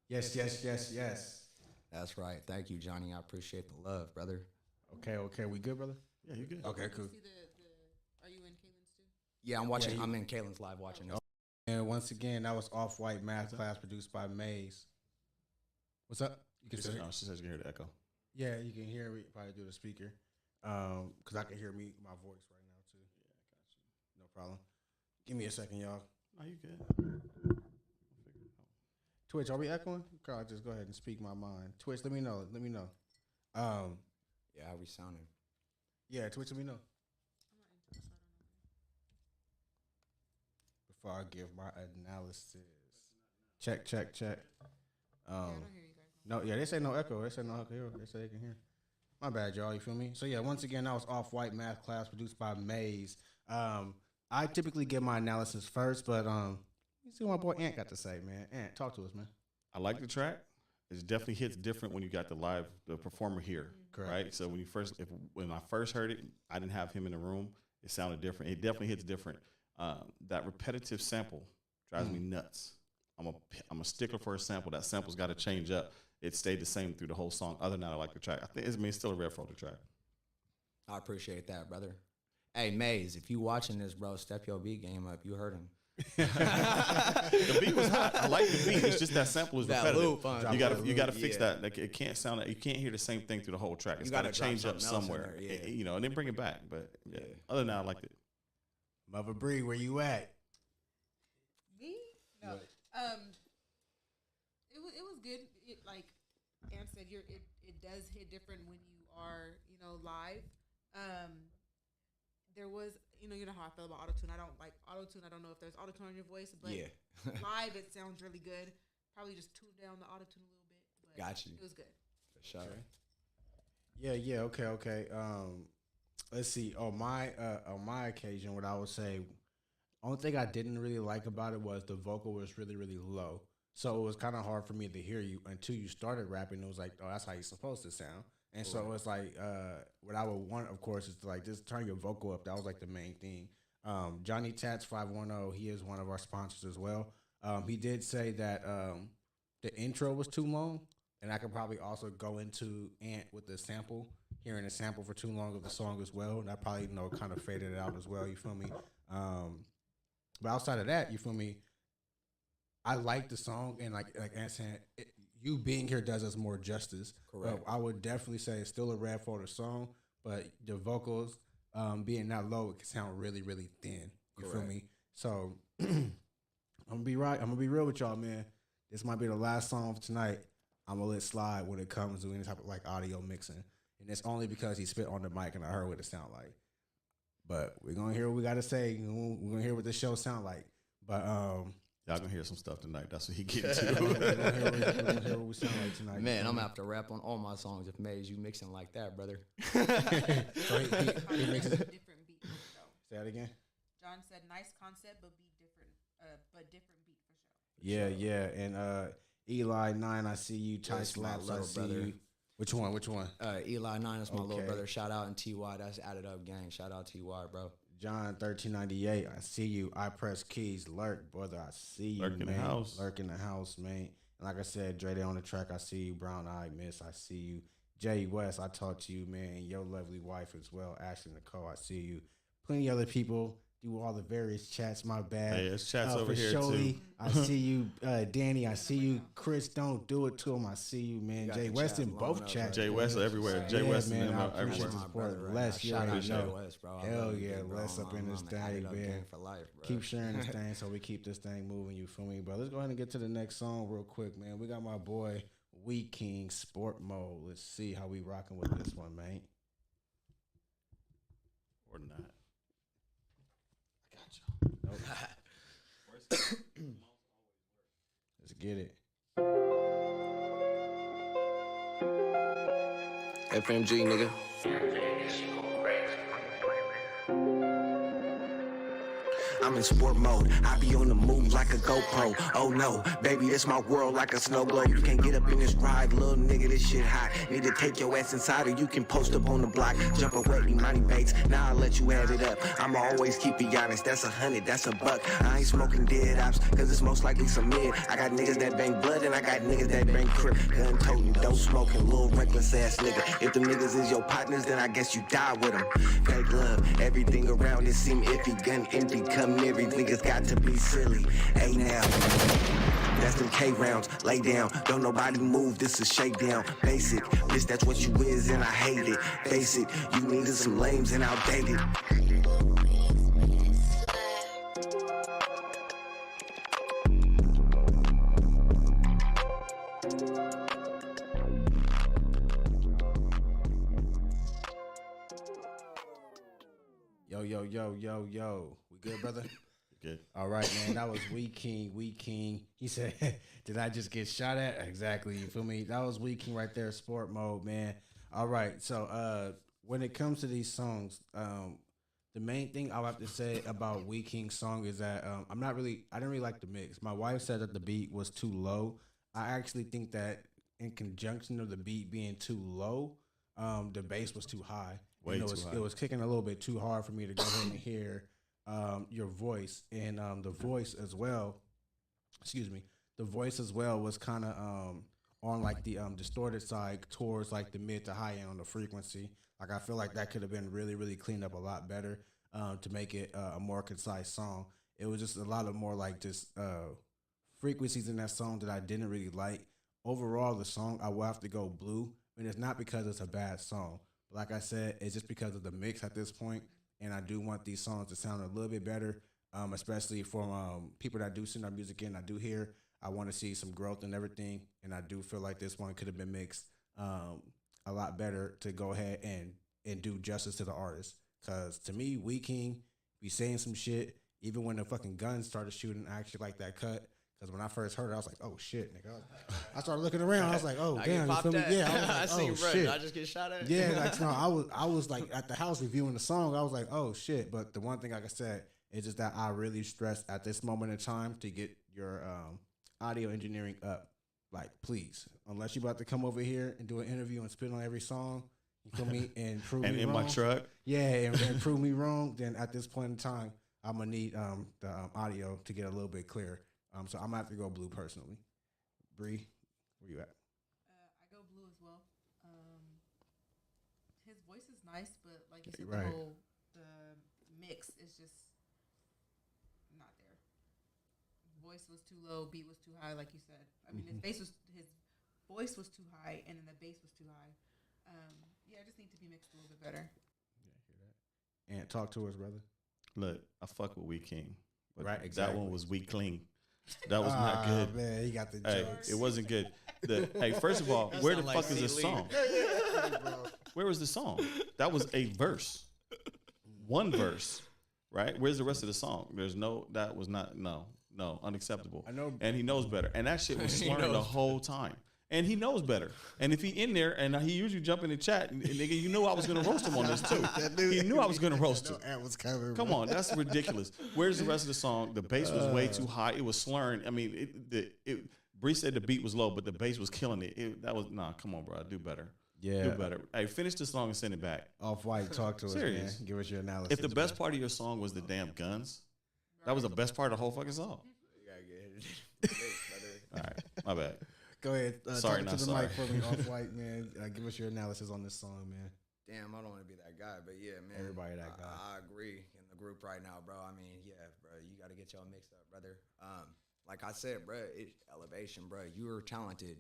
[SPEAKER 4] Yes, yes, yes, yes.
[SPEAKER 6] That's right. Thank you, Johnny. I appreciate the love, brother.
[SPEAKER 4] Okay. We good, brother?
[SPEAKER 5] Yeah, you good.
[SPEAKER 4] Okay, cool.
[SPEAKER 2] Are you in Caitlin's too?
[SPEAKER 6] Yeah, I'm watching. I'm in Caitlin's live watching this.
[SPEAKER 4] And once again, that was OffWhite Math Class, produced by Maze. What's up? You can say,
[SPEAKER 5] She says you can hear the echo.
[SPEAKER 4] yeah, you can hear me probably through the speaker, because I can hear my voice right now too.
[SPEAKER 5] Yeah, I got you.
[SPEAKER 4] No problem. Give me a second, y'all.
[SPEAKER 5] Are you good?
[SPEAKER 4] Twitch, are we echoing? Carl, just go ahead and speak my mind. Twitch, let me know.
[SPEAKER 6] Yeah, how we sounding?
[SPEAKER 4] Yeah, Twitch, let me know. Before I give my analysis. Check.
[SPEAKER 2] I don't hear you guys.
[SPEAKER 4] No, yeah, they say no echo. They say no echo. They say they can hear. My bad, y'all. You feel me? So yeah, once again, that was OffWhite math class produced by Maze. I typically give my analysis first, but you see what my boy Ant got to say, man. Ant, talk to us, man.
[SPEAKER 5] I like the track. It definitely hits different when you got the performer here,
[SPEAKER 4] Correct.
[SPEAKER 5] right? So when I first heard it, I didn't have him in the room. It sounded different. It definitely hits different. That repetitive sample drives me nuts. I'm a stickler for a sample. That sample's got to change up. It stayed the same through the whole song. Other than that, I like the track. I think it's still a Red Folder track.
[SPEAKER 6] I appreciate that, brother. Hey, Maze, if you watching this, bro, step your beat game up. You heard him.
[SPEAKER 5] The beat was hot. I like the beat. It's just that sample is
[SPEAKER 6] That
[SPEAKER 5] repetitive.
[SPEAKER 6] loop,
[SPEAKER 5] You got to fix
[SPEAKER 6] yeah.
[SPEAKER 5] that. Like it can't sound. You can't hear the same thing through the whole track. It's got to
[SPEAKER 6] gotta drop
[SPEAKER 5] change up
[SPEAKER 6] something else in
[SPEAKER 5] somewhere.
[SPEAKER 6] there, yeah.
[SPEAKER 5] You know, and then bring it back. But yeah.
[SPEAKER 6] Yeah.
[SPEAKER 5] Other than that, I liked it.
[SPEAKER 4] Mother Bree, where you at?
[SPEAKER 2] Me? No. It was good. It like Ann said, it does hit different when you are live. There was you know how I feel about autotune. I don't like autotune. I don't know if there's autotune on your voice, but
[SPEAKER 6] Yeah.
[SPEAKER 2] live it sounds really good. Probably just tune down the autotune a little bit. But
[SPEAKER 6] Got you.
[SPEAKER 2] It was good.
[SPEAKER 6] For sure.
[SPEAKER 4] Yeah. Okay. Let's see. On my occasion, what I would say, only thing I didn't really like about it was the vocal was really, really low. So it was kind of hard for me to hear you until you started rapping. It was like, oh, that's how you're supposed to sound. And so it was like, what I would want, of course, is to like just turn your vocal up. That was like the main thing. Johnny Tats 510, he is one of our sponsors as well. He did say that the intro was too long, and I could probably also go into Ant with the sample, hearing a sample for too long of the song as well. That probably kind of faded it out as well. You feel me? But outside of that, you feel me? I like the song, and like Ant saying, you being here does us more justice.
[SPEAKER 6] Correct.
[SPEAKER 4] I would definitely say it's still a Red Folder song, but the vocals being that low, it can sound really, really thin. You feel
[SPEAKER 6] Correct.
[SPEAKER 4] me? So I'm gonna be real with y'all, man. This might be the last song of tonight. I'm gonna let slide when it comes to any type of like audio mixing, and it's only because he spit on the mic and I heard what it sound like. But we're gonna hear what we gotta say. We're gonna hear what the show sound like. But
[SPEAKER 5] Y'all gonna hear some stuff tonight. That's what he getting to.
[SPEAKER 4] we're gonna hear what we sound like tonight.
[SPEAKER 6] Man, I'm gonna have to rap on all my songs if Maze you mixing like that, brother.
[SPEAKER 4] So he mixes it.
[SPEAKER 2] Different beat. So
[SPEAKER 4] Say that again.
[SPEAKER 2] John said, nice concept, but different beat for sure.
[SPEAKER 4] Yeah. And Eli 9, I see you. Ty
[SPEAKER 6] That's my
[SPEAKER 4] Slaps, I
[SPEAKER 6] little
[SPEAKER 4] see
[SPEAKER 6] brother.
[SPEAKER 4] you. Which one?
[SPEAKER 6] Eli 9 is my little
[SPEAKER 4] Okay.
[SPEAKER 6] brother. Shout out and TY. That's added up gang. Shout out TY, bro.
[SPEAKER 4] John 1398, I see you. I press keys, lurk, brother. I see you,
[SPEAKER 5] Lurk in the
[SPEAKER 4] man.
[SPEAKER 5] house.
[SPEAKER 4] Lurk in the house, man. And like I said, Dre Day on the track. I see you. Brown Eye Miss, I see you. Jay West, I talked to you, man. And your lovely wife as well, Ashley Nicole. I see you. Plenty of other people do all the various chats. My bad.
[SPEAKER 5] Hey, it's chats over
[SPEAKER 4] for
[SPEAKER 5] here,
[SPEAKER 4] Sholey,
[SPEAKER 5] too.
[SPEAKER 4] I see you. Danny, I see you. Chris, don't do it to him. I see you, man.
[SPEAKER 6] got
[SPEAKER 4] Jay
[SPEAKER 6] the
[SPEAKER 4] West
[SPEAKER 6] chat
[SPEAKER 4] in
[SPEAKER 6] long
[SPEAKER 4] both
[SPEAKER 6] enough,
[SPEAKER 4] chats.
[SPEAKER 5] Jay West everywhere. Jay
[SPEAKER 4] Yeah,
[SPEAKER 5] West
[SPEAKER 4] man,
[SPEAKER 5] and
[SPEAKER 4] I
[SPEAKER 5] them
[SPEAKER 4] appreciate
[SPEAKER 5] everywhere.
[SPEAKER 4] the
[SPEAKER 6] My
[SPEAKER 4] support.
[SPEAKER 6] brother right
[SPEAKER 4] Les,
[SPEAKER 6] now.
[SPEAKER 4] you
[SPEAKER 6] Shout
[SPEAKER 4] already
[SPEAKER 6] out Jay
[SPEAKER 4] know.
[SPEAKER 6] West, bro. I
[SPEAKER 4] Hell
[SPEAKER 6] love you,
[SPEAKER 4] yeah,
[SPEAKER 6] bro.
[SPEAKER 4] Les up in this
[SPEAKER 6] I'm
[SPEAKER 4] thing,
[SPEAKER 6] added up
[SPEAKER 4] man.
[SPEAKER 6] gang for life, bro.
[SPEAKER 4] Keep sharing this thing so we keep this thing moving, you feel me? But let's go ahead and get to the next song real quick, man. We got my boy Weed King Sport Mode. Let's see how we rocking with this one, man.
[SPEAKER 5] Or not.
[SPEAKER 4] I got you. Nope. Let's get it.
[SPEAKER 3] FMG, nigga. I'm in sport mode. I be on the move like a GoPro. Oh no, baby, this my world like a snow globe. You can't get up in this ride, little nigga, this shit hot. Need to take your ass inside or you can post up on the block. Jump away, money baits. Now I'll let you add it up. I'ma always keep it honest. That's 100, that's a buck. I ain't smoking dead ops, cause it's most likely some mid. I got niggas that bang blood and I got niggas that bang crip. Gun toting, don't smoking, little reckless ass nigga. If them niggas is your partners, then I guess you die with them. Fake love, everything around it seem iffy. Gun empty, come near me. Niggas got to be silly. Hey now. That's them K rounds, lay down, don't nobody move, this a shakedown. Basic, bitch, that's what you is and I hate it. Face it, you needed some lames and outdated.
[SPEAKER 4] yo. We good, brother?
[SPEAKER 5] Good.
[SPEAKER 4] All right, man. That was We King. He said, did I just get shot at? Exactly. You feel me? That was We King right there, sport mode, man. All right. So when it comes to these songs, the main thing I have to say about We King's song is that I didn't really like the mix. My wife said that the beat was too low. I actually think that in conjunction of the beat being too low, the bass was too high.
[SPEAKER 5] Way too high.
[SPEAKER 4] It was kicking a little bit too hard for me to go ahead and hear your voice, and the voice as well. Excuse me. The voice as well was kind of on like the distorted side towards like the mid to high end on the frequency. Like I feel like that could have been really, really cleaned up a lot better to make it a more concise song. It was just a lot of more like just frequencies in that song that I didn't really like. Overall, the song, I will have to go blue. And it's not because it's a bad song. But like I said, it's just because of the mix at this point. And I do want these songs to sound a little bit better, especially from people that do send our music in. I do hear, I want to see some growth and everything. And I do feel like this one could have been mixed a lot better to go ahead and do justice to the artist. Because to me, We King be saying some shit, even when the fucking guns started shooting, I actually like that cut. Because when I first heard it, I was like, oh, shit, nigga. I started looking around. I was like, oh, damn, you feel me? Yeah, I was like,
[SPEAKER 6] I seen,
[SPEAKER 4] oh,
[SPEAKER 6] bro,
[SPEAKER 4] shit.
[SPEAKER 6] did I just get shot at?
[SPEAKER 4] Yeah, like, no, I was like at the house reviewing the song. I was like, oh, shit. But the one thing, like I said, is just that I really stress at this moment in time to get your audio engineering up. Like, please, unless you about to come over here and do an interview and spit on every song, you feel me, and prove
[SPEAKER 5] And
[SPEAKER 4] me
[SPEAKER 5] in
[SPEAKER 4] wrong.
[SPEAKER 5] my truck.
[SPEAKER 4] Yeah, and prove me wrong. Then at this point in time, I'm gonna need the audio to get a little bit clearer. So I'm gonna have to go blue personally. Bree, where you at?
[SPEAKER 2] I go blue as well. His voice is nice, but like you said,
[SPEAKER 4] Right.
[SPEAKER 2] the mix is just not there. Voice was too low, beat was too high, like you said. I mean, his voice was too high, and then the bass was too high. Yeah, I just need to be mixed a little bit better.
[SPEAKER 4] And talk to us, brother.
[SPEAKER 5] Look, I fuck with We King. But
[SPEAKER 4] Right,
[SPEAKER 5] That
[SPEAKER 4] exactly.
[SPEAKER 5] one was We Cling. That was not good.
[SPEAKER 4] Man, he got the
[SPEAKER 5] Hey,
[SPEAKER 4] jokes.
[SPEAKER 5] it wasn't good. Hey, first of all,
[SPEAKER 6] That
[SPEAKER 5] where the
[SPEAKER 6] sound like
[SPEAKER 5] fuck is this
[SPEAKER 6] C.
[SPEAKER 5] song? Where was the song? That was a verse. One verse, right? Where's the rest of the song? That was not, no, unacceptable.
[SPEAKER 4] I know.
[SPEAKER 5] And he knows better. And that shit was
[SPEAKER 6] He
[SPEAKER 5] slurring the
[SPEAKER 6] knows
[SPEAKER 5] whole time. And he knows better. And if he in there, and he usually jump in the chat, and nigga, you knew I was going to roast him on this too. He knew I was going to roast him.
[SPEAKER 4] Ant was coming.
[SPEAKER 5] Come on, that's ridiculous. Where's the rest of the song? The bass was way too high. It was slurring. I mean, Bree said the beat was low, but the bass was killing it. Come on, bro. Do better.
[SPEAKER 4] Yeah.
[SPEAKER 5] Do better. Hey, finish the song and send it back.
[SPEAKER 4] OffWhite, talk to us,
[SPEAKER 5] Serious.
[SPEAKER 4] man. Give us your analysis.
[SPEAKER 5] If the best part of your song was the damn guns, that was the best part of the whole fucking song.
[SPEAKER 6] You gotta get it.
[SPEAKER 5] All right, my bad.
[SPEAKER 4] Go ahead.
[SPEAKER 5] Sorry,
[SPEAKER 4] talk
[SPEAKER 5] not
[SPEAKER 4] to the
[SPEAKER 5] sorry.
[SPEAKER 4] mic for me, OffWhite, man. Give us your analysis on this song, man.
[SPEAKER 6] Damn, I don't want to be that guy, but yeah, man.
[SPEAKER 4] Everybody that guy.
[SPEAKER 6] I agree in the group right now, bro. I mean, yeah, bro, you got to get y'all mixed up, brother. Like I said, bro, elevation, bro. You are talented,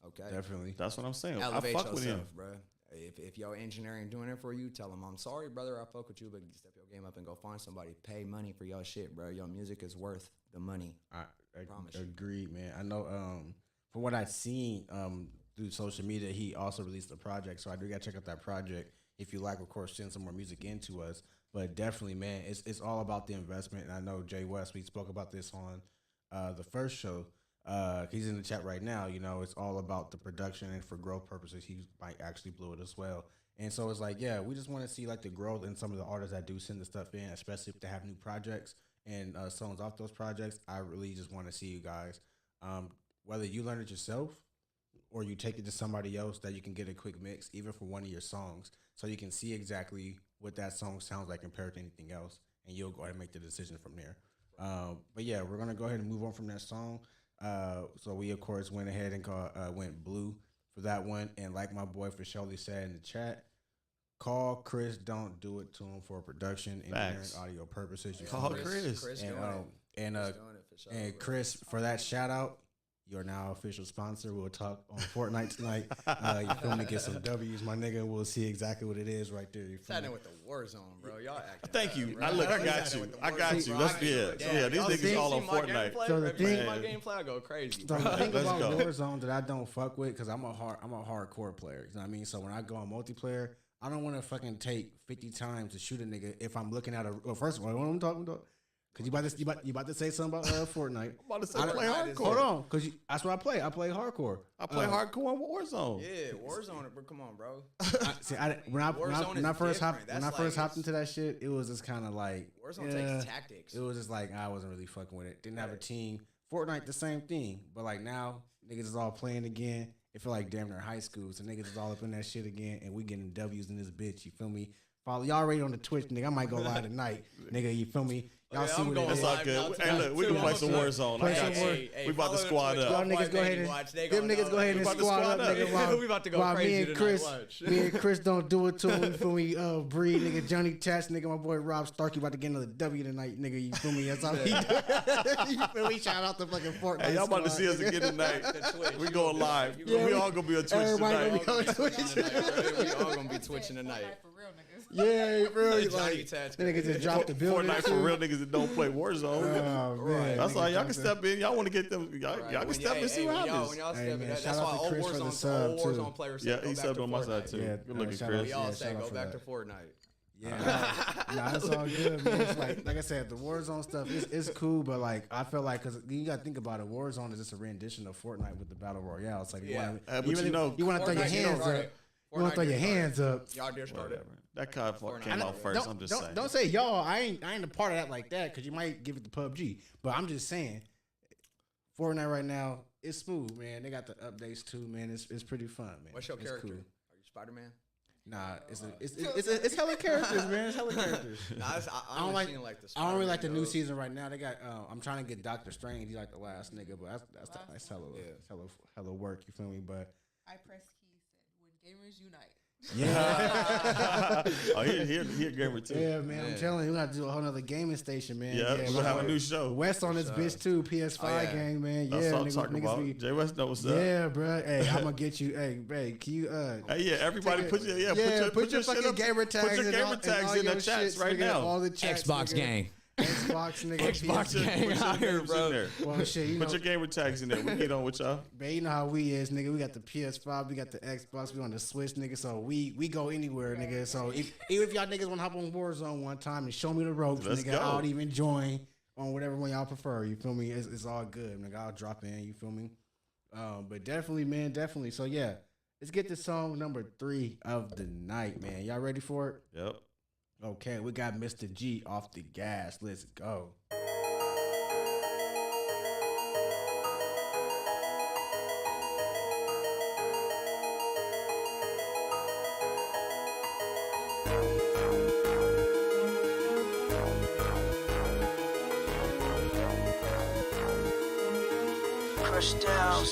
[SPEAKER 6] okay?
[SPEAKER 4] Definitely.
[SPEAKER 5] That's what I'm saying.
[SPEAKER 6] Elevate
[SPEAKER 5] I fuck with him.
[SPEAKER 6] yourself, bro. If your engineering doing it for you, tell them I'm sorry, brother. I fuck with you, but step your game up and go find somebody. Pay money for your shit, bro. Your music is worth the money.
[SPEAKER 4] I
[SPEAKER 6] Promise you.
[SPEAKER 4] agreed, man. I know from what I've seen through social media, he also released a project. So I do got to check out that project. If you like, of course, send some more music into us. But definitely, man, it's all about the investment. And I know Jay West, we spoke about this on the first show. He's in the chat right now. You know, it's all about the production, and for growth purposes, he might actually blow it as well. And so it's like, yeah, we just want to see like the growth in some of the artists that do send the stuff in, especially if they have new projects and songs off those projects. I really just want to see you guys, whether you learn it yourself or you take it to somebody else, that you can get a quick mix, even for one of your songs, so you can see exactly what that song sounds like compared to anything else, and you'll go ahead and make the decision from there. But yeah, we're gonna go ahead and move on from that song. So we of course went ahead and went blue for that one, and like my boy for Shirley said in the chat, call Chris. Don't do it to him for production engineering
[SPEAKER 5] Facts.
[SPEAKER 4] audio purposes. You
[SPEAKER 5] Call
[SPEAKER 4] feel me?
[SPEAKER 5] Chris.
[SPEAKER 6] Chris
[SPEAKER 4] And
[SPEAKER 6] doing it.
[SPEAKER 4] and
[SPEAKER 6] Chris doing it for sure,
[SPEAKER 4] and
[SPEAKER 6] bro.
[SPEAKER 4] Chris, for that shout out, you're now official sponsor. We'll talk on Fortnite tonight. You feel me? Get some W's, my nigga. We'll see exactly what it is right there. You feel
[SPEAKER 6] Signing
[SPEAKER 4] me?
[SPEAKER 6] with the war zone, bro. Y'all acting.
[SPEAKER 5] Thank
[SPEAKER 6] up,
[SPEAKER 5] you.
[SPEAKER 6] bro.
[SPEAKER 5] I look. I
[SPEAKER 6] Y'all
[SPEAKER 5] got
[SPEAKER 6] signing
[SPEAKER 5] you.
[SPEAKER 6] with the
[SPEAKER 5] I
[SPEAKER 6] war
[SPEAKER 5] got
[SPEAKER 6] zone,
[SPEAKER 5] you.
[SPEAKER 6] bro.
[SPEAKER 5] Let's
[SPEAKER 6] I
[SPEAKER 5] be
[SPEAKER 6] get
[SPEAKER 5] it.
[SPEAKER 6] it.
[SPEAKER 5] Yeah, these
[SPEAKER 6] Y'all
[SPEAKER 5] niggas
[SPEAKER 6] see
[SPEAKER 5] all on
[SPEAKER 6] my
[SPEAKER 5] Fortnite.
[SPEAKER 6] gameplay?
[SPEAKER 4] So the
[SPEAKER 6] Every time
[SPEAKER 4] thing-
[SPEAKER 6] my gameplay, I go crazy.
[SPEAKER 4] So the
[SPEAKER 6] bro.
[SPEAKER 4] thing
[SPEAKER 5] Let's
[SPEAKER 4] about
[SPEAKER 5] go.
[SPEAKER 4] Warzone that I don't fuck with, because I'm a hardcore player. You know what I mean? So when I go on multiplayer, I don't want to fucking take 50 times to shoot a nigga if I'm looking at a. Well, first of all, what I'm talking about. Cause you about to say something about Fortnite.
[SPEAKER 5] I'm about to say play hardcore.
[SPEAKER 4] Hold on, cause that's what I play. I play hardcore.
[SPEAKER 5] I play hardcore in Warzone.
[SPEAKER 6] Yeah, Warzone. Bro, come on, bro.
[SPEAKER 4] When I first hopped into that shit, it was just kind of like
[SPEAKER 6] Warzone takes tactics.
[SPEAKER 4] It was just like I wasn't really fucking with it. Didn't have a team. Fortnite the same thing, but like now niggas is all playing again. It feel like damn near high school, so niggas is all up in that shit again, and we getting W's in this bitch. You feel me? Follow y'all already on the Twitch, nigga. I might go live tonight, nigga. You feel me? Y'all see what it is.
[SPEAKER 5] That's all good. Hey, look, we can play some Warzone. We about to squad up.
[SPEAKER 4] Y'all niggas go ahead and them niggas go ahead and squad up, nigga.
[SPEAKER 6] We about to go crazy
[SPEAKER 4] me and Chris don't do it to him. You feel me? Breed, nigga. Johnny Test, nigga. My boy Rob Starkey about to get another W tonight, nigga. You feel me? That's all he do. You feel me? Shout out to fucking Fortnite.
[SPEAKER 5] Hey, y'all about to see us again tonight. We going live. We all gonna be on Twitch tonight.
[SPEAKER 6] We all gonna be twitching tonight.
[SPEAKER 4] Yeah, bro.
[SPEAKER 6] Johnny Test.
[SPEAKER 4] Nigga just dropped the building.
[SPEAKER 5] Fortnite for real niggas that don't play Warzone.
[SPEAKER 4] Oh, man.
[SPEAKER 5] That's all. Y'all can step in. Y'all want to get them. Y'all can step in and see what happens.
[SPEAKER 6] When y'all step in, that's
[SPEAKER 4] shout out
[SPEAKER 6] why
[SPEAKER 4] to
[SPEAKER 6] all
[SPEAKER 4] Chris for the
[SPEAKER 6] Warzone
[SPEAKER 4] sub,
[SPEAKER 6] Warzone players say
[SPEAKER 5] Yeah,
[SPEAKER 6] go
[SPEAKER 5] he
[SPEAKER 6] back
[SPEAKER 5] subbed
[SPEAKER 6] to
[SPEAKER 5] on my side
[SPEAKER 6] Fortnite.
[SPEAKER 5] too.
[SPEAKER 4] Yeah,
[SPEAKER 5] Good looking,
[SPEAKER 4] shout
[SPEAKER 5] Chris.
[SPEAKER 6] We all
[SPEAKER 4] Yeah,
[SPEAKER 6] say
[SPEAKER 4] shout out
[SPEAKER 6] go
[SPEAKER 4] for
[SPEAKER 6] back
[SPEAKER 4] that.
[SPEAKER 6] to Fortnite.
[SPEAKER 4] Yeah, it's all good, man. It's like I said, the Warzone stuff is cool, but like I feel like because you got to think about it, Warzone is just a rendition of Fortnite with the battle royale. It's like you want to throw your hands up. You want to throw your hands up.
[SPEAKER 6] Y'all did start it.
[SPEAKER 5] That card came out first. I'm just saying.
[SPEAKER 4] Don't say y'all. I ain't a part of that like that because you might give it to PUBG. But I'm just saying, Fortnite right now it's smooth, man. They got the updates too, man. It's pretty fun, man.
[SPEAKER 6] What's your character?
[SPEAKER 4] Cool.
[SPEAKER 6] Are you Spider-Man?
[SPEAKER 4] Nah, it's hella characters, man. It's hella characters.
[SPEAKER 6] Nah, I don't
[SPEAKER 4] really like the new season right now. They got I'm trying to get Doctor Strange. He's like the last nigga, but that's hella work. You feel me? But
[SPEAKER 2] I press key said when gamers unite.
[SPEAKER 4] Yeah.
[SPEAKER 5] Oh, he a gamer too.
[SPEAKER 4] Yeah, man. I'm telling you, we got to do a whole nother gaming station, man.
[SPEAKER 5] Yeah, we're gonna have a new show.
[SPEAKER 4] West on this bitch too. PS5 gang, man.
[SPEAKER 5] That's
[SPEAKER 4] Yeah,
[SPEAKER 5] what I'm talking about. Jay West knows what's up.
[SPEAKER 4] Yeah, bro. Hey, I'm gonna get you. Hey, can you?
[SPEAKER 5] Hey, yeah, everybody, put your
[SPEAKER 4] fucking gamer tags.
[SPEAKER 5] Put your gamer tags in the chats right now.
[SPEAKER 4] All the chats,
[SPEAKER 6] Xbox gang.
[SPEAKER 4] Xbox, nigga.
[SPEAKER 6] Xbox gang out here, bro.
[SPEAKER 4] Well, shit, you know.
[SPEAKER 5] Put your gamer tags in there. We get on with y'all.
[SPEAKER 4] Man, you know how we is, nigga. We got the PS5, we got the Xbox, we on the Switch, nigga. So we go anywhere, nigga. So even if y'all niggas want to hop on Warzone one time and show me the ropes,
[SPEAKER 5] Let's
[SPEAKER 4] nigga,
[SPEAKER 5] go.
[SPEAKER 4] I'll even join on whatever one y'all prefer. You feel me? It's all good, nigga. I'll drop in. You feel me? But definitely, man, definitely. So yeah, let's get to song number 3 of the night, man. Y'all ready for it?
[SPEAKER 5] Yep.
[SPEAKER 4] Okay, we got Mr. G off the gas. Let's go.
[SPEAKER 3] Crushed down.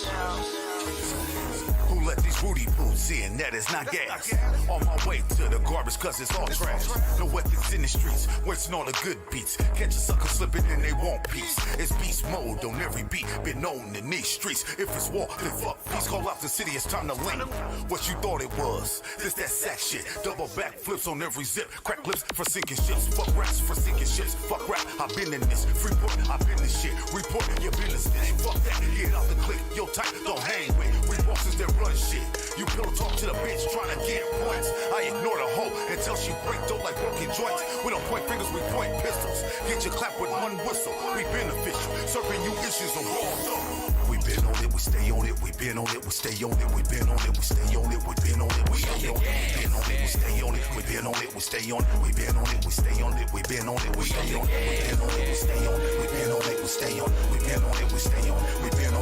[SPEAKER 7] Who let these booty boots in? That is not gas. On my way to the garbage cause it's all trash. No weapons in the streets, wasting all the good beats. Catch a sucker slipping and they want peace. It's beast mode on every beat, been known in these streets. If it's war, then fuck peace. Call out the city, it's time to link. What you thought it was, this that sack shit. Double back flips on every zip. Crack lips for sinking ships. Fuck raps for sinking ships. Fuck rap, I've been in this. Freeport, I've been this shit. Report your business. Fuck that, get out the click. Yo tight, don't hang with. We bosses that run shit. You pillow talk to the bitch trying to get points. I ignore the hoe until she break dope like broken joints. We don't point fingers, we point pistols. Get your clap with one whistle. We beneficial, serving you issues of raw dope. We been on it, we stay on it. We been on it, we stay on it. We been on it, we stay on it. We been on it, we stay on it. We been on it, we stay on it. We been on it, we stay on it. We been on it, we stay on it. We been on it, we stay on it. We been on it, we stay on it. We been on it, we stay on it. We been on it, we stay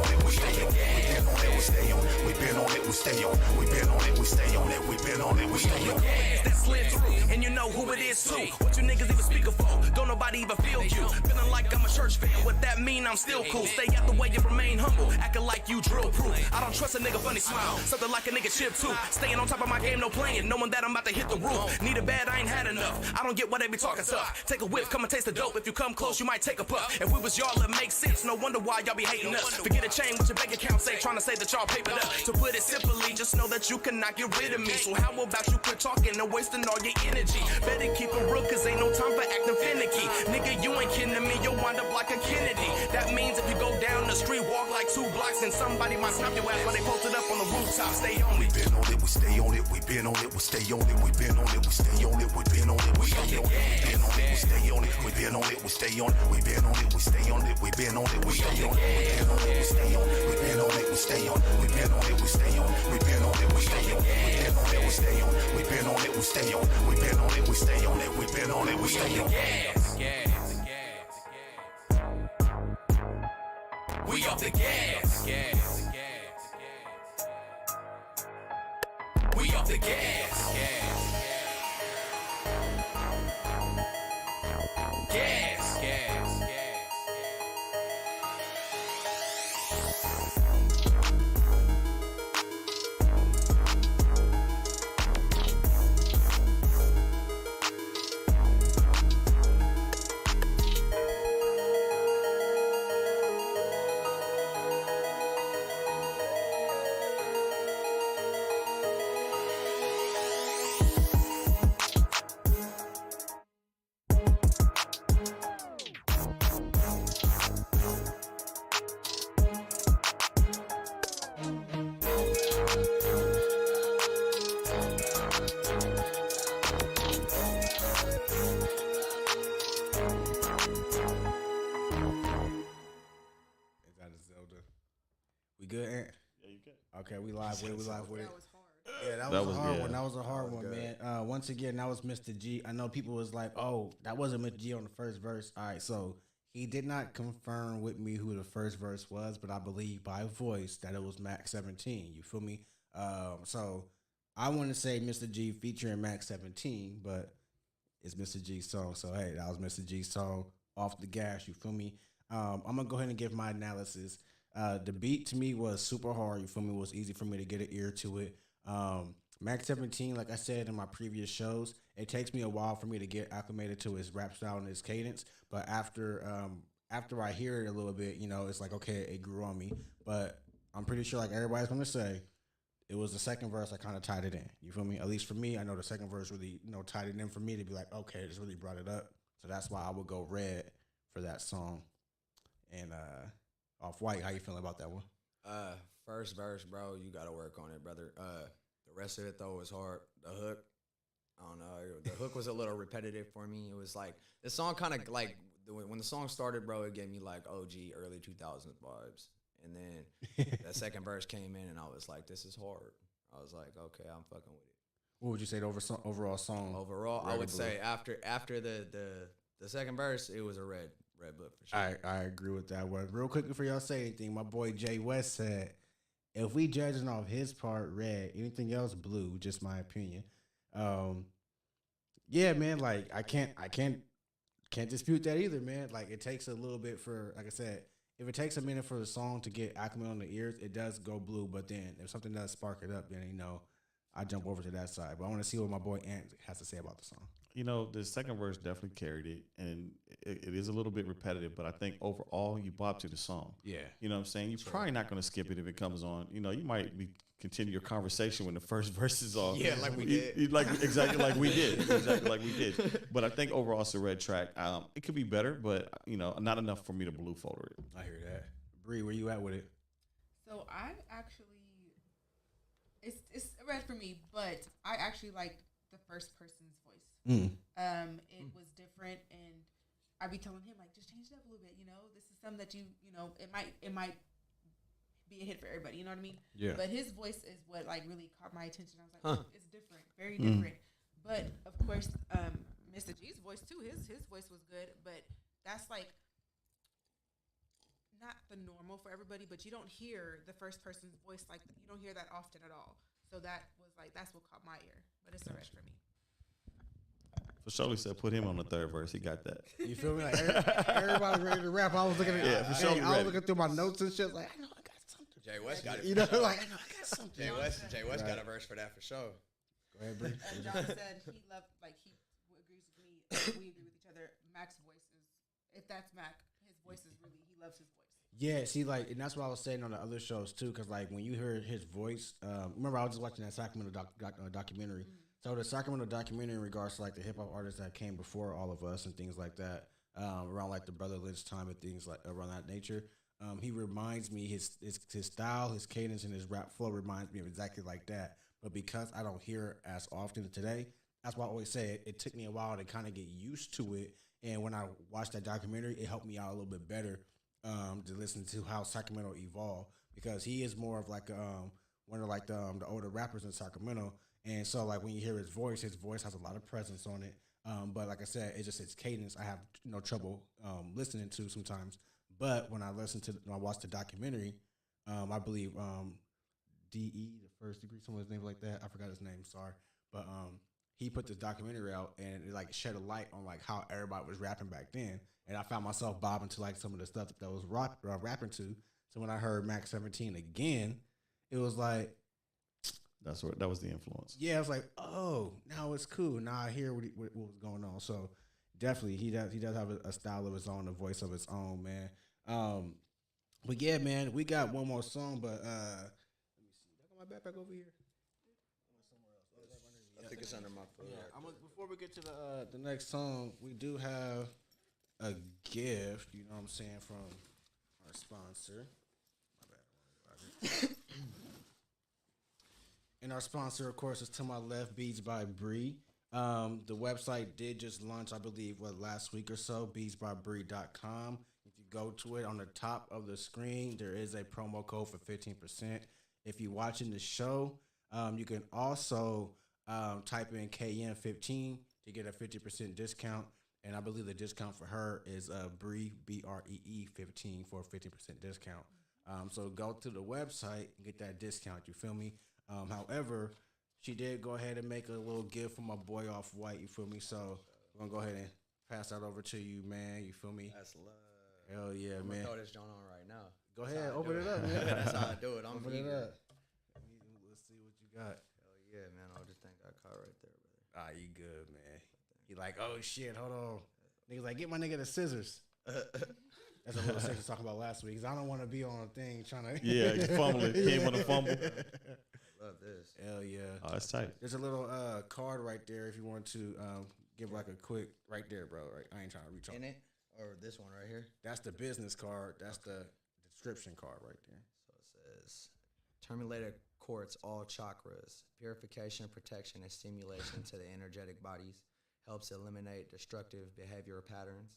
[SPEAKER 7] on it. We been on it, we stay on it. We been on it, we stay on it. We been on it, we stay on it. We been on it, we stay on it. We been on it, we stay on it.
[SPEAKER 8] That slid through, and you know who it is too. What you niggas even speak for? Don't nobody even feel you. Feeling like I'm a church fan. What that mean? I'm still cool. Stay out the way and remain humble. Acting like you drill proof. I don't trust a nigga funny smile. Something like a nigga chip too. Staying on top of my game, no playing. Knowing that I'm about to hit the roof. Need a bad, I ain't had enough. I don't get why they be talking tough. Take a whiff, come and taste the dope. If you come close, you might take a puff. If we was y'all, it makes sense. No wonder why y'all be hating us. Forget a chain with your bank account. Say trying to say that y'all papered up. To put it simple. carefully. Just know that you cannot get rid of me. So how about you quit talking and wasting all your energy? Better keep it real, cause ain't no time for acting finicky. Nigga, you ain't kidding me, you'll wind up like a Kennedy. That means if you go down the street, walk like 2 blocks, and somebody might snap your ass while they posted up on the rooftop. Stay on it.
[SPEAKER 7] We been on it, we stay on it, we been on it, we stay on it, we been on it, we stay on it, we been on it, we stay on it, we stay on it, we been on it, we stay on it, we been on it, we stay on it, we been on it, we stay on it, we stay on it, we been on it, we stay on it, we been on it, we stay on it, we been on it, we stay on it, we stay on it, we been on it, we stay on it, we been on it, we stay on it, we been on it, we stay on it.
[SPEAKER 8] We off the gas. We off the gas.
[SPEAKER 4] We good, Ant?
[SPEAKER 5] Yeah, you good.
[SPEAKER 4] Okay, we live with it. We live with it.
[SPEAKER 2] That was hard.
[SPEAKER 4] Yeah, that was a hard one. That was a hard one, man. Once again, that was Mr. G. I know people was like, "Oh, that wasn't Mr. G on the first verse." All right, so he did not confirm with me who the first verse was, but I believe by voice that it was Mac 17. You feel me? So I want to say Mr. G featuring Mac 17, but it's Mr. G's song. So hey, that was Mr. G's song, Off the Gas. You feel me? I'm gonna go ahead and give my analysis. The beat to me was super hard. You feel me? It was easy for me to get an ear to it. Mac 17, like I said in my previous shows, it takes me a while for me to get acclimated to his rap style and his cadence. But after I hear it a little bit, you know, it's like, okay, it grew on me. But I'm pretty sure, like everybody's going to say, it was the second verse that kind of tied it in. You feel me? At least for me, I know the second verse really, you know, tied it in for me to be like, okay, this really brought it up. So that's why I would go Red for that song. And OffWhite, how you feeling about that one?
[SPEAKER 6] First verse, bro, you got to work on it, brother. The rest of it, though, was hard. The hook, I don't know. The hook was a little repetitive for me. It was like, the song kind of like, when the song started, bro, it gave me like OG early 2000s vibes. And then the second verse came in, and I was like, this is hard. I was like, okay, I'm fucking with it.
[SPEAKER 4] What would you say the overall song?
[SPEAKER 6] Overall, I would say after the second verse, it was a red book for sure.
[SPEAKER 4] I agree with that one. Real quickly for y'all say anything, my boy Jay West said, if we judging off his part red, anything else blue, just my opinion. Yeah, man, like I can't dispute that either, man. Like it takes a little bit for, like I said, if it takes a minute for the song to get acclimated on the ears, it does go blue. But then if something does spark it up, then you know, I jump over to that side. But I want to see what my boy Ant has to say about the song.
[SPEAKER 5] You know, the second verse definitely carried it, and it is a little bit repetitive, but I think overall you bop to the song.
[SPEAKER 4] Yeah.
[SPEAKER 5] You know what I'm saying? You're probably not going to skip it if it comes on. You know, you might continue your conversation when the first verse is on.
[SPEAKER 6] Yeah, like we did.
[SPEAKER 5] Exactly like we did. Exactly like we did. But I think overall it's a red track. It could be better, but, you know, not enough for me to blue folder it.
[SPEAKER 4] I hear that. Bree, where you at with it?
[SPEAKER 2] So I actually, it's a red for me, but I actually like the first person's voice. It was different, and I be telling him like, just change it up a little bit. You know, this is something that you know, it might be a hit for everybody. You know what I mean?
[SPEAKER 4] Yeah.
[SPEAKER 2] But his voice is what like really caught my attention. I was like, oh, it's different, very different. But of course, Mr. G's voice too. His voice was good, but that's like not the normal for everybody. But you don't hear the first person's voice like you don't hear that often at all. So that was like that's what caught my ear. But it's a red for me.
[SPEAKER 5] For Shirley said, put him on the third verse. He got that.
[SPEAKER 4] You feel me? Like everybody ready to rap. I was looking at I was looking through my notes and shit. Like I know I got something.
[SPEAKER 6] Jay West got it.
[SPEAKER 4] You know, like I know I got something.
[SPEAKER 6] Jay West got a verse for that for sure.
[SPEAKER 4] Go ahead, Bree.
[SPEAKER 2] As John said, he loved like he agrees with me. We agree with each other. Mac's voice is, if that's Mac, his voice is really he loves his voice.
[SPEAKER 4] Yeah, see, like, and that's what I was saying on the other shows too, because like when you hear his voice, remember I was just watching that Sacramento documentary. So the Sacramento documentary in regards to like the hip hop artists that came before all of us and things like that, around like the Brother Lynch time and things like around that nature. He reminds me his style, his cadence, and his rap flow reminds me of exactly like that. But because I don't hear it as often today, that's why I always say it took me a while to kind of get used to it. And when I watched that documentary, it helped me out a little bit better to listen to how Sacramento evolved, because he is more of like one of like the older rappers in Sacramento. And so like when you hear his voice has a lot of presence on it. But like I said, it's just its cadence I have no trouble listening to sometimes. But when I watched the documentary, I believe DE, the first degree, someone's name like that. I forgot his name. Sorry, but he put this documentary out and it like shed a light on like how everybody was rapping back then. And I found myself bobbing to like some of the stuff that was rapping to. So when I heard Max 17 again, it was like
[SPEAKER 5] that was the influence.
[SPEAKER 4] Yeah, I was like, oh, now it's cool. Now I hear what was going on. So definitely, he does have a style of his own, a voice of his own, man. But yeah, man, we got one more song, but let me see. I got my backpack over here.
[SPEAKER 6] I think it's under my foot.
[SPEAKER 4] Yeah, before we get to the next song, we do have a gift. You know what I'm saying, from our sponsor. My bad. And our sponsor, of course, is To My Left, Beats by Bree. The website did just launch, I believe, last week or so, beatsbybree.com. If you go to it, on the top of the screen, there is a promo code for 15%. If you're watching the show, you can also type in KM15 to get a 50% discount. And I believe the discount for her is Bree, BREE 15 for a 50% discount. So go to the website and get that discount, you feel me? However, she did go ahead and make a little gift for my boy OffWhite, you feel me? So we're going to go ahead and pass that over to you, man, you feel me?
[SPEAKER 6] That's love.
[SPEAKER 4] Hell yeah,
[SPEAKER 6] I'm
[SPEAKER 4] man.
[SPEAKER 6] gonna throw this joint on right now.
[SPEAKER 4] Go ahead, open it up, man.
[SPEAKER 6] That's how I do it. I'm
[SPEAKER 4] open it
[SPEAKER 6] eager.
[SPEAKER 4] up. Let's see what you got.
[SPEAKER 6] Hell yeah, man. I'll just think I caught right there, brother.
[SPEAKER 4] Ah, you good, man. He like, oh shit, hold on. Niggas like, get my nigga the scissors. That's a little section talking about last week. 'Cause I don't want to be on a thing trying to.
[SPEAKER 5] Yeah, you fumbling. Came with a fumble.
[SPEAKER 6] Love this.
[SPEAKER 4] Hell yeah.
[SPEAKER 5] Oh, that's tight.
[SPEAKER 4] There's a little card right there if you want to give like a quick right there, bro. Right, I ain't trying to reach on
[SPEAKER 6] In it? Or this one right here?
[SPEAKER 4] That's the business card. That's the description card right there.
[SPEAKER 6] So it says, terminated quartz, all chakras, purification, protection, and stimulation to the energetic bodies, helps eliminate destructive behavioral patterns,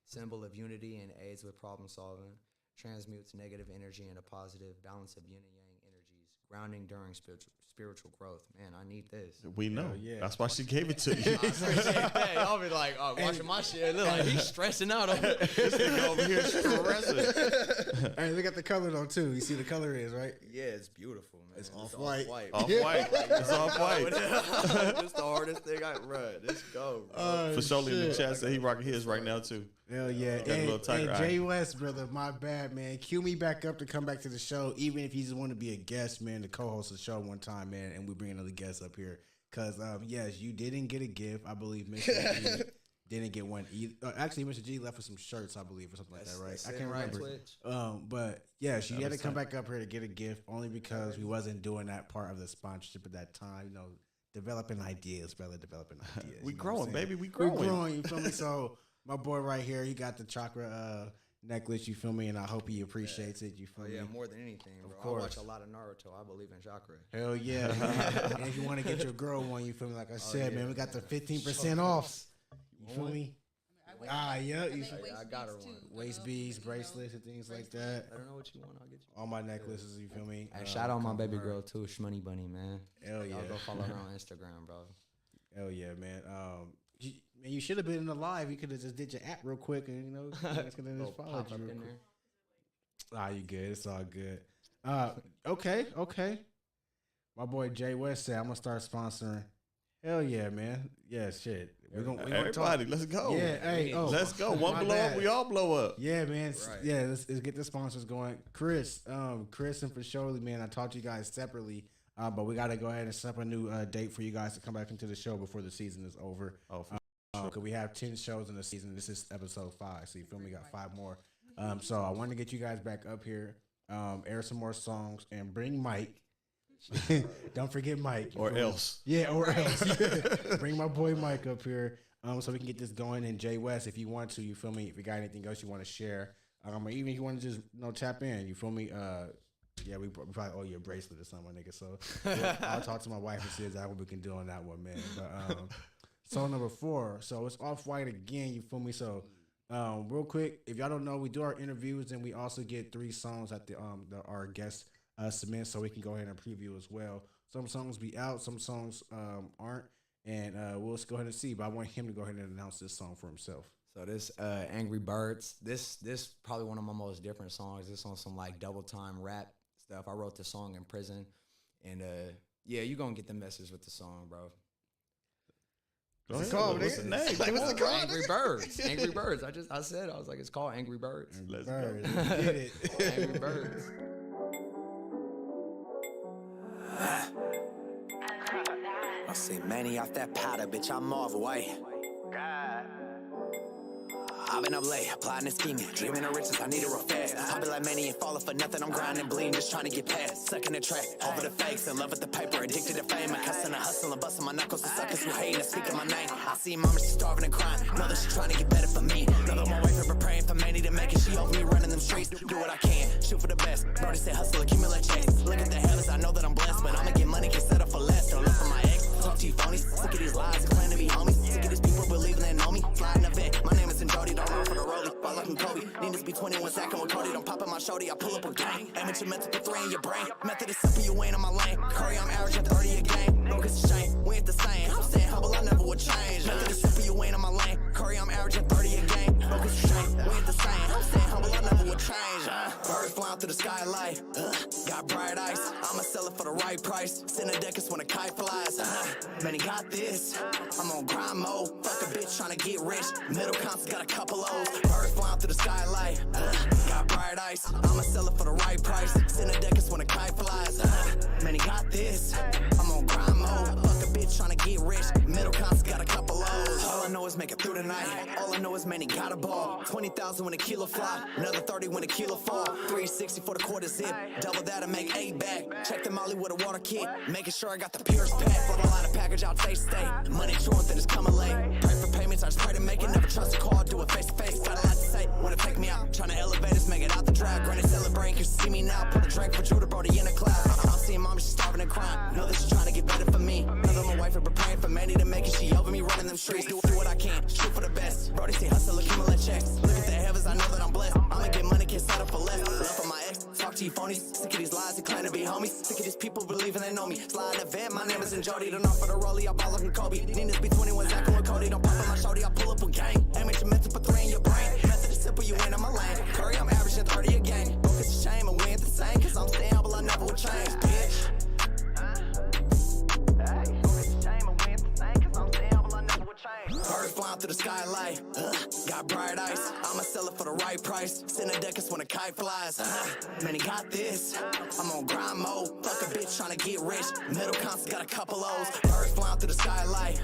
[SPEAKER 6] symbol of unity and aids with problem solving, transmutes negative energy into positive, balance of yin and yang energies, grounding during spiritual growth. Man, I need this.
[SPEAKER 5] We know.
[SPEAKER 4] Yeah.
[SPEAKER 5] That's why she gave it to you.
[SPEAKER 6] I appreciate that. I'll be like, oh, watching my shit. It look like he's stressing out over this nigga over here stressing.
[SPEAKER 4] Hey, look at the color though too. You see the color is right.
[SPEAKER 6] Yeah, it's beautiful, man.
[SPEAKER 4] It's off-white.
[SPEAKER 5] OffWhite. It's OffWhite.
[SPEAKER 6] This the hardest thing I run. Let's go, bro.
[SPEAKER 4] Oh,
[SPEAKER 5] For surely in the chat said he rocking his right now too.
[SPEAKER 4] Hell yeah.
[SPEAKER 5] Got a little tiger eye.
[SPEAKER 4] Jay West, brother, my bad, man. Cue me back up to come back to the show, even if you just want to be a guest, man, to co-host the show one time, man, and we bring another guest up here. Because, yes, you didn't get a gift. I believe Mr. G didn't get one either. Actually, Mr. G left us some shirts, I believe, or something like that, right? I can't remember.
[SPEAKER 6] Twitch.
[SPEAKER 4] But, yes, you had to come back up here to get a gift only because we wasn't doing that part of the sponsorship at that time, you know, developing ideas, brother, developing ideas.
[SPEAKER 5] We
[SPEAKER 4] you know
[SPEAKER 5] growing,
[SPEAKER 4] what I'm saying?
[SPEAKER 5] baby. We
[SPEAKER 4] We're
[SPEAKER 5] growing.
[SPEAKER 4] growing, you feel me? So my boy right here, he got the chakra necklace, you feel me? And I hope he appreciates it, you feel
[SPEAKER 6] Oh,
[SPEAKER 4] me?
[SPEAKER 6] yeah, more than anything, bro.
[SPEAKER 4] course.
[SPEAKER 6] I watch a lot of Naruto. I believe in chakra.
[SPEAKER 4] Hell yeah, man. And if you want to get your girl one, you feel me? Like I said, man, we got the 15% off. You feel me? Yeah. You feel
[SPEAKER 6] I got her one.
[SPEAKER 4] waist beads, bracelets, and things like that.
[SPEAKER 6] I don't know what you want. I'll get you.
[SPEAKER 4] All my necklaces, you feel me?
[SPEAKER 6] Hey, shout out my
[SPEAKER 4] come from
[SPEAKER 6] baby
[SPEAKER 4] her.
[SPEAKER 6] girl too, Shmoney Bunny, man.
[SPEAKER 4] Hell yeah.
[SPEAKER 6] Y'all go follow her on Instagram, bro.
[SPEAKER 4] Hell yeah, man. You should have been in the live. You could have just did your app real quick and, you know, it's going to just follow
[SPEAKER 6] Pop
[SPEAKER 4] you
[SPEAKER 6] up
[SPEAKER 4] real
[SPEAKER 6] in
[SPEAKER 4] quick.
[SPEAKER 6] there.
[SPEAKER 4] Ah, you good. It's all good. Okay. My boy Jay West said, I'm going to start sponsoring. Hell yeah, man. Yeah, shit. We're gonna
[SPEAKER 5] Everybody,
[SPEAKER 4] talk.
[SPEAKER 5] let's go.
[SPEAKER 4] Yeah, hey,
[SPEAKER 5] Let's go. One
[SPEAKER 4] my
[SPEAKER 5] blow
[SPEAKER 4] bad.
[SPEAKER 5] up, we all blow up.
[SPEAKER 4] Yeah, man.
[SPEAKER 6] Right.
[SPEAKER 4] Yeah, let's get the sponsors going. Chris and for surely, man, I talked to you guys separately, but we got to go ahead and set up a new date for you guys to come back into the show before the season is over.
[SPEAKER 5] Oh,
[SPEAKER 4] Because we have 10 shows in the season. This is episode 5, so you feel me? Got 5 more. So I want to get you guys back up here, air some more songs, and bring Mike. Don't forget Mike.
[SPEAKER 5] Or else.
[SPEAKER 4] Yeah, or else. Bring my boy Mike up here so we can get this going. And Jay West, if you want to, you feel me? If you got anything else you want to share, or even if you want to just tap in, you feel me? Yeah, we probably owe you a bracelet or something, nigga. So I'll talk to my wife and see exactly what we can do on that one, man. But song number 4. So it's OffWhite again, you feel me? So real quick, if y'all don't know, we do our interviews and we also get 3 songs at our guests submit, so we can go ahead and preview as well. Some songs be out, some songs aren't, and we'll just go ahead and see. But I want him to go ahead and announce this song for himself.
[SPEAKER 6] So this Angry Birds, this probably one of my most different songs. This on some like double time rap stuff. I wrote the song in prison, and yeah, you gonna get the message with the song, bro.
[SPEAKER 5] What's the name?
[SPEAKER 6] What's it called? Angry Birds. Angry Birds. I said, I was like, it's called Angry Birds.
[SPEAKER 5] Let's
[SPEAKER 4] Birds,
[SPEAKER 5] go.
[SPEAKER 4] get it.
[SPEAKER 6] Angry Birds.
[SPEAKER 3] I see many off that powder, bitch, I'm OffWhite. I've been up late, plotting and scheming, dreaming of riches, I need it real fast. I be like many and falling for nothing, I'm grinding, bleeding, just trying to get past. Sucking the track, over the fakes, in love with the paper, addicted to fame. I cussing and hustling, busting my knuckles to suckers who hating and speaking my name. I see mama, she starving and crying, know that she trying to get better for me. Know that my wife ever praying for many to make it, she over me running them streets. Do what I can, shoot for the best. Brody said hustle, accumulate checks. Look at the heavens, I know that I'm blessed, but I'ma get money, can't settle for less. Don't look for my ex, talk to you phonies. Sick of these lies, and claim to be homies. Sick of these people believing they know me. Flying the vet, my name is Jody, don't run for the rollie. Ball like Kobe, need to be 21 second with Cody. Don't pop in my shorty, I pull up a gang. Amateur mental put 3 in your brain. Method is simple, you ain't on my lane. Curry, I'm averaging 30 a game. Broke it's a shame, we ain't the same. I'm staying humble, I never would change. Method is simple, you ain't on my lane. Curry, I'm averaging 30 a game. Broke it's a shame, we ain't the same. I'm staying humble, I never would change. Birds flying through the skylight. Got bright eyes, I'ma sell it for the right price. Send a deckers when a kite flies. Man, he got this. I'm on grind mode. Fuck a bitch trying to get rich. Middle comps got a couple O's. Birds flying through the skylight. Got bright eyes, I'ma sell it for the right price. Send a deckers when a kite flies. Man, he got this. I'm on grind mode. Fuck a bitch trying to get rich. Middle comps got a couple O's. All I know is make it through the night. All I know is man, he got a ball. 20,000 when a kilo fly. Another 30 when a kilo fall. 360 for the quarter zip. Double that and make 8 back. Check the molly with a water kit. Making sure I got the purest pack. Float a lot of package out, stay. Money short, then it's coming late. Pray for payments, I just pray to make it. Never trust a call, do it face to face. Got a lot to say, wanna take me out. Tryna elevate us, make it out the drive. Granny celebrate, cause you see me now. Put a drink for Judah, Brody in the cloud. I'm seeing mama, she's starving and crying. Know that she's trying to get better for me. Know that my wife ever praying for many to make it. She over me running them streets. Do what I can, shoot for the best. Brody say hustle, accumulate checks. Look at the heavens, I know that I'm blessed. I'ma get money, can't settle for less. Love for my ex, talk to you phonies. Sick of these lies, and claim to be homies. Sick of these people believing they know me. Slide in the vet, my name is Jody. Don't offer the rollie, I ball like Kobe. Need to be 21 second with Cody. Don't pop in my shorty, I pull up a gang. Amateur mental put 3 in your brain. Method is simple, you ain't on my lane. Curry, I'm averaging 30 a game. Broke it's a shame, and we ain't the same. Cause I'm staying humble, I never would change, bitch. Birds flying through the skylight. Got bright eyes, I'ma sell it for the right price. Send a deckers when a kite flies. Man, he got this. I'm on grind mode. Fuck a bitch trying to get rich. Middle comps got a couple O's. Birds flying through the skylight.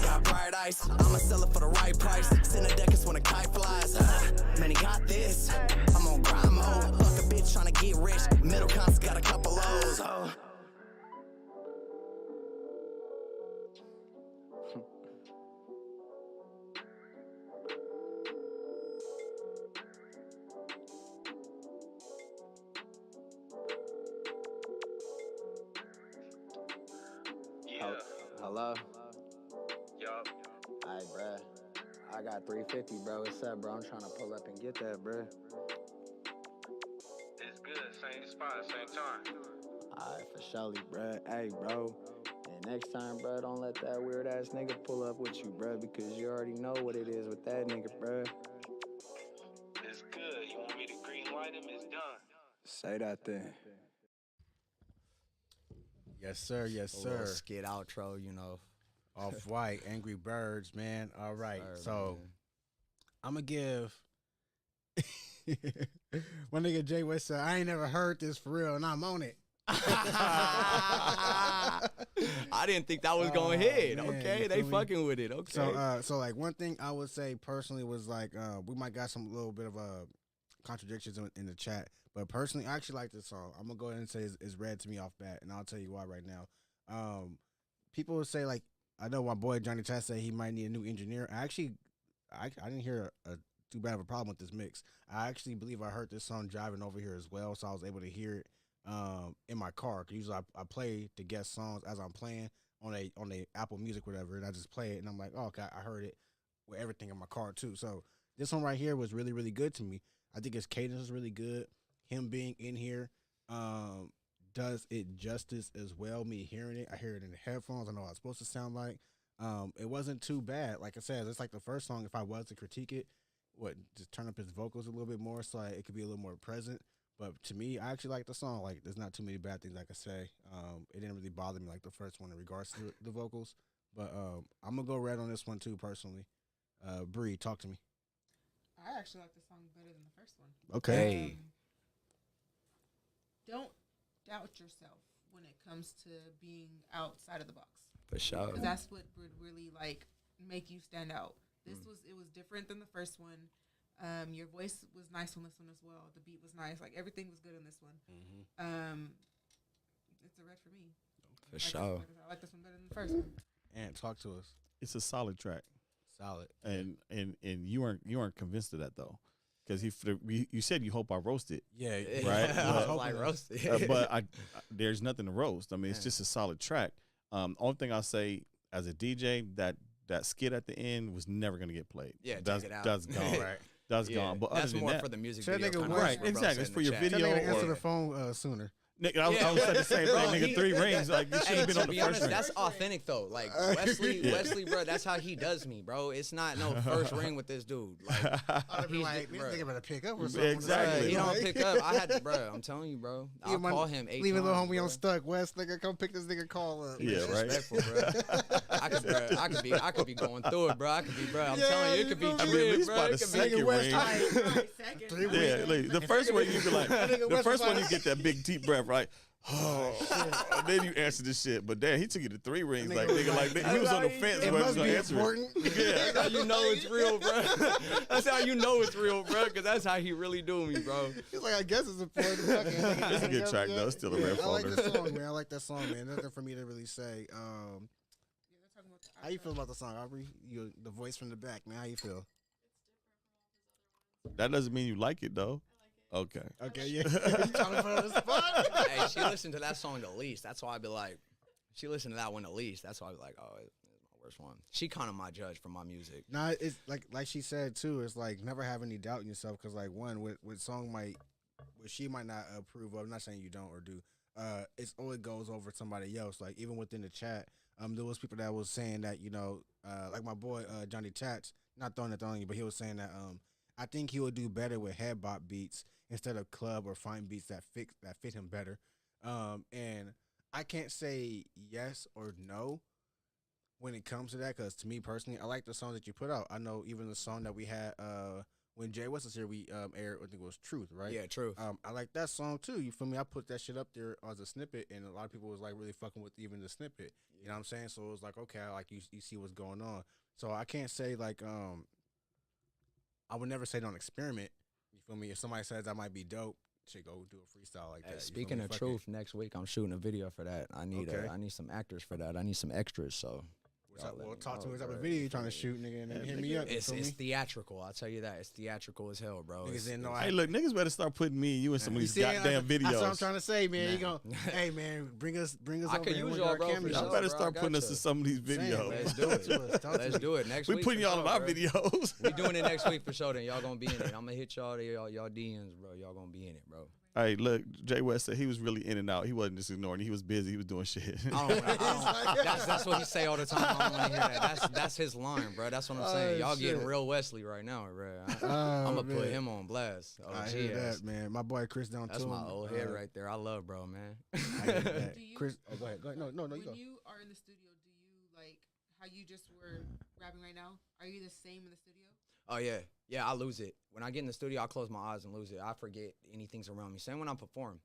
[SPEAKER 3] Got bright eyes, I'ma sell it for the right price. Send a deckers when a kite flies. Man, he got this. I'm on grind mode. Fuck a bitch trying to get rich. Middle comps got a couple O's.
[SPEAKER 6] Hello?
[SPEAKER 9] Yup.
[SPEAKER 6] Alright, bruh. I got 350, bro. What's up, bro? I'm trying to pull up and get that, bruh.
[SPEAKER 9] It's good. Same spot, same time.
[SPEAKER 6] Alright, for surely, bruh. Hey, bro. And next time, bro, don't let that weird ass nigga pull up with you, bruh, because you already know what it is with that nigga, bruh.
[SPEAKER 9] It's good. You want me to green light him? It's done.
[SPEAKER 6] Say that then.
[SPEAKER 4] Yes, sir. Yes,
[SPEAKER 6] A little
[SPEAKER 4] sir.
[SPEAKER 6] skit outro, you know.
[SPEAKER 4] OffWhite, Angry Birds, man. All right.
[SPEAKER 6] Sir,
[SPEAKER 4] So
[SPEAKER 6] man.
[SPEAKER 4] I'm going to give. One nigga Jay West said, I ain't never heard this for real, and I'm on it.
[SPEAKER 6] I didn't think that was going to hit.
[SPEAKER 4] Man,
[SPEAKER 6] Okay,
[SPEAKER 4] you
[SPEAKER 6] they
[SPEAKER 4] feel me?
[SPEAKER 6] fucking with it. Okay.
[SPEAKER 4] So, like one thing I would say personally was like, we might got some little bit of contradictions in the chat. But personally, I actually like this song. I'm gonna go ahead and say it's red to me off bat, and I'll tell you why right now. People would say like, I know my boy Johnny Chat said he might need a new engineer. I didn't hear a too bad of a problem with this mix. I actually believe I heard this song driving over here as well, so I was able to hear it in my car. 'Cause usually I play the guest songs as I'm playing on a Apple Music, whatever, and I just play it, and I'm like, oh, okay, I heard it with everything in my car too. So this one right here was really, really good to me. I think his cadence is really good. Him being in here does it justice as well. Me hearing it, I hear it in the headphones. I know what it's supposed to sound like. It wasn't too bad. Like I said, it's like the first song. If I was to critique it, just turn up his vocals a little bit more so it could be a little more present. But to me, I actually like the song. Like, there's not too many bad things I could say. It didn't really bother me like the first one in regards to the vocals. But I'm gonna go red on this one too, personally. Bree, talk to me.
[SPEAKER 2] I actually like the song better than the first one.
[SPEAKER 4] Okay.
[SPEAKER 2] Don't doubt yourself when it comes to being outside of the box.
[SPEAKER 6] For sure.
[SPEAKER 2] 'Cause that's what would really like make you stand out. It was different than the first one. Your voice was nice on this one as well. The beat was nice. Like everything was good on this one. It's a red for me.
[SPEAKER 6] For sure.
[SPEAKER 2] I like this one better than the first one.
[SPEAKER 4] And talk to us.
[SPEAKER 5] It's a solid track.
[SPEAKER 4] Solid.
[SPEAKER 5] And you weren't convinced of that though, because you said you hope I roast it.
[SPEAKER 4] Yeah.
[SPEAKER 5] Right.
[SPEAKER 6] I was like roasted.
[SPEAKER 5] But there's nothing to roast. I mean, it's just a solid track. Only thing I'll say as a DJ, that skit at the end was never gonna get played.
[SPEAKER 6] Yeah,
[SPEAKER 5] that's
[SPEAKER 6] take it out.
[SPEAKER 5] That's gone.
[SPEAKER 4] Right.
[SPEAKER 5] That's gone. But
[SPEAKER 6] that's
[SPEAKER 5] other
[SPEAKER 6] more
[SPEAKER 5] than that,
[SPEAKER 6] for the music
[SPEAKER 4] That
[SPEAKER 6] video.
[SPEAKER 4] nigga
[SPEAKER 6] kinda
[SPEAKER 5] right,
[SPEAKER 6] for
[SPEAKER 5] exactly. It's
[SPEAKER 6] in
[SPEAKER 5] for
[SPEAKER 6] the
[SPEAKER 5] your
[SPEAKER 6] chat.
[SPEAKER 4] That
[SPEAKER 5] video.
[SPEAKER 4] nigga answer
[SPEAKER 5] Or,
[SPEAKER 4] the phone sooner.
[SPEAKER 5] Nigga, I was saying the same thing.
[SPEAKER 6] Bro,
[SPEAKER 5] Nigga, 3 rings. Like you should
[SPEAKER 6] Hey,
[SPEAKER 5] have been
[SPEAKER 6] to
[SPEAKER 5] on the
[SPEAKER 6] be
[SPEAKER 5] first
[SPEAKER 6] honest,
[SPEAKER 5] ring.
[SPEAKER 6] that's authentic though. Like Wesley, bro, that's how he does me, bro. It's not no first ring with this dude. Like,
[SPEAKER 4] I'd be
[SPEAKER 6] he's
[SPEAKER 4] like,
[SPEAKER 6] the-
[SPEAKER 4] this
[SPEAKER 6] bruh.
[SPEAKER 4] nigga better pick up or something.
[SPEAKER 5] Exactly.
[SPEAKER 6] He don't
[SPEAKER 4] Like-
[SPEAKER 6] pick up. I had to, bro. I'm telling you, bro. I'll call him 8
[SPEAKER 4] Leave a little
[SPEAKER 6] times,
[SPEAKER 4] homie
[SPEAKER 6] bro.
[SPEAKER 4] on stuck. West, nigga, come pick this nigga call up.
[SPEAKER 5] Yeah, right.
[SPEAKER 6] Disrespectful, bro. I could be going through it, bro. I'm telling you, it could be
[SPEAKER 5] I mean,
[SPEAKER 6] true,
[SPEAKER 5] at least
[SPEAKER 6] bro.
[SPEAKER 5] by
[SPEAKER 6] It
[SPEAKER 5] the
[SPEAKER 6] could be
[SPEAKER 5] second ring.
[SPEAKER 2] Second.
[SPEAKER 5] Yeah, like, the first one you be like, the first one you get that big deep breath, right? Oh, and then you answer the shit. But damn, he took you to 3 rings. Like, nigga, like he was on the fence.
[SPEAKER 4] It
[SPEAKER 5] whether
[SPEAKER 4] must
[SPEAKER 5] he was
[SPEAKER 4] be
[SPEAKER 5] gonna answer
[SPEAKER 4] important.
[SPEAKER 5] Yeah.
[SPEAKER 6] That's how you know it's real, bro. That's how you know it's real, bro. Because that's how he really do me, bro.
[SPEAKER 4] He's like, I guess it's important.
[SPEAKER 5] It's a good track, though. It's still a red
[SPEAKER 4] I like
[SPEAKER 5] folder.
[SPEAKER 4] this song, man. I like that song, man. Nothing for me to really say. How you feel about the song, Aubrey? You, the voice from the back, man. How you feel?
[SPEAKER 5] That doesn't mean you like it, though. Okay.
[SPEAKER 4] Okay, yeah. You trying to put her on the spot?
[SPEAKER 6] Hey, she listened to that song the least. That's why I'd be like, she listened to that one the least. That's why I'd be like, oh, it's my worst one. She kind of my judge for my music.
[SPEAKER 4] Nah, it's like she said too. It's like never have any doubt in yourself because like one, what song what she might not approve of. I'm not saying you don't or do. It's always goes over somebody else. Like even within the chat, there was people that was saying that like my boy Johnny Chats, not throwing it on you, but he was saying that I think he would do better with head bop beats instead of club or fine beats that fit him better. And I can't say yes or no when it comes to that because to me personally, I like the song that you put out. I know even the song that we had when Jay West was here, we aired, I think it was Truth, right?
[SPEAKER 6] Yeah, Truth.
[SPEAKER 4] I like that song too. You feel me? I put that shit up there as a snippet, and a lot of people was like really fucking with even the snippet. You know what I'm saying? So it was like, okay, like you see what's going on. So I can't say like I would never say don't experiment. You feel me? If somebody says that might be dope, should go do a freestyle like that. You feel
[SPEAKER 6] Speaking
[SPEAKER 4] me?
[SPEAKER 6] of
[SPEAKER 4] Fuck
[SPEAKER 6] Truth, next week I'm shooting a video for that. I need some actors for that. I need some extras. So
[SPEAKER 4] Well, talk to me. What type of video you trying to shoot, nigga? And then hit me up.
[SPEAKER 6] it's
[SPEAKER 4] you feel me?
[SPEAKER 6] theatrical. I'll tell you that. It's theatrical as hell, bro.
[SPEAKER 4] Niggas didn't know
[SPEAKER 5] Hey, look, niggas better start putting me and you in some of
[SPEAKER 4] You
[SPEAKER 5] these
[SPEAKER 4] see,
[SPEAKER 5] goddamn videos.
[SPEAKER 4] That's what I'm trying to say, man. You
[SPEAKER 6] Nah.
[SPEAKER 4] gonna, hey, man, bring us
[SPEAKER 6] I
[SPEAKER 4] over
[SPEAKER 6] could
[SPEAKER 4] here
[SPEAKER 6] use
[SPEAKER 4] with
[SPEAKER 6] y'all,
[SPEAKER 4] our
[SPEAKER 6] bro, for
[SPEAKER 4] cameras.
[SPEAKER 5] Y'all
[SPEAKER 6] sure.
[SPEAKER 5] better
[SPEAKER 6] bro,
[SPEAKER 5] start
[SPEAKER 6] I
[SPEAKER 5] putting us
[SPEAKER 6] gotcha.
[SPEAKER 5] in some of these
[SPEAKER 4] Saying,
[SPEAKER 5] videos.
[SPEAKER 6] Let's do it.
[SPEAKER 4] Talk to
[SPEAKER 6] Let's
[SPEAKER 4] us.
[SPEAKER 6] do it next
[SPEAKER 5] We
[SPEAKER 6] week.
[SPEAKER 5] putting
[SPEAKER 6] for
[SPEAKER 5] y'all in
[SPEAKER 6] sure,
[SPEAKER 5] our
[SPEAKER 6] bro.
[SPEAKER 5] videos.
[SPEAKER 6] We doing it next week for sure. Then y'all gonna be in it. I'm gonna hit y'all DMs, bro. Y'all gonna be in it, bro.
[SPEAKER 5] Hey, look, Jay West said he was really in and out. He wasn't just ignoring. He was busy. He was doing shit.
[SPEAKER 6] That's what he say all the time. I don't want to hear that. That's his line, bro. That's what I'm saying. Y'all
[SPEAKER 4] shit.
[SPEAKER 6] getting real Wesley right now, bro. I'm gonna put
[SPEAKER 4] man.
[SPEAKER 6] him on blast.
[SPEAKER 4] I hear that, man. My boy Chris down
[SPEAKER 6] That's
[SPEAKER 4] too.
[SPEAKER 6] my old head right there. I love bro, man.
[SPEAKER 4] I hear that.
[SPEAKER 2] Do you-
[SPEAKER 4] Chris, go ahead. No, you
[SPEAKER 2] When
[SPEAKER 4] go.
[SPEAKER 2] you are in the studio, do you like how you just were rapping right now? Are you the same in the studio?
[SPEAKER 6] Oh yeah. I lose it when I get in the studio. I close my eyes and lose it. I forget anything's around me. Same when I perform.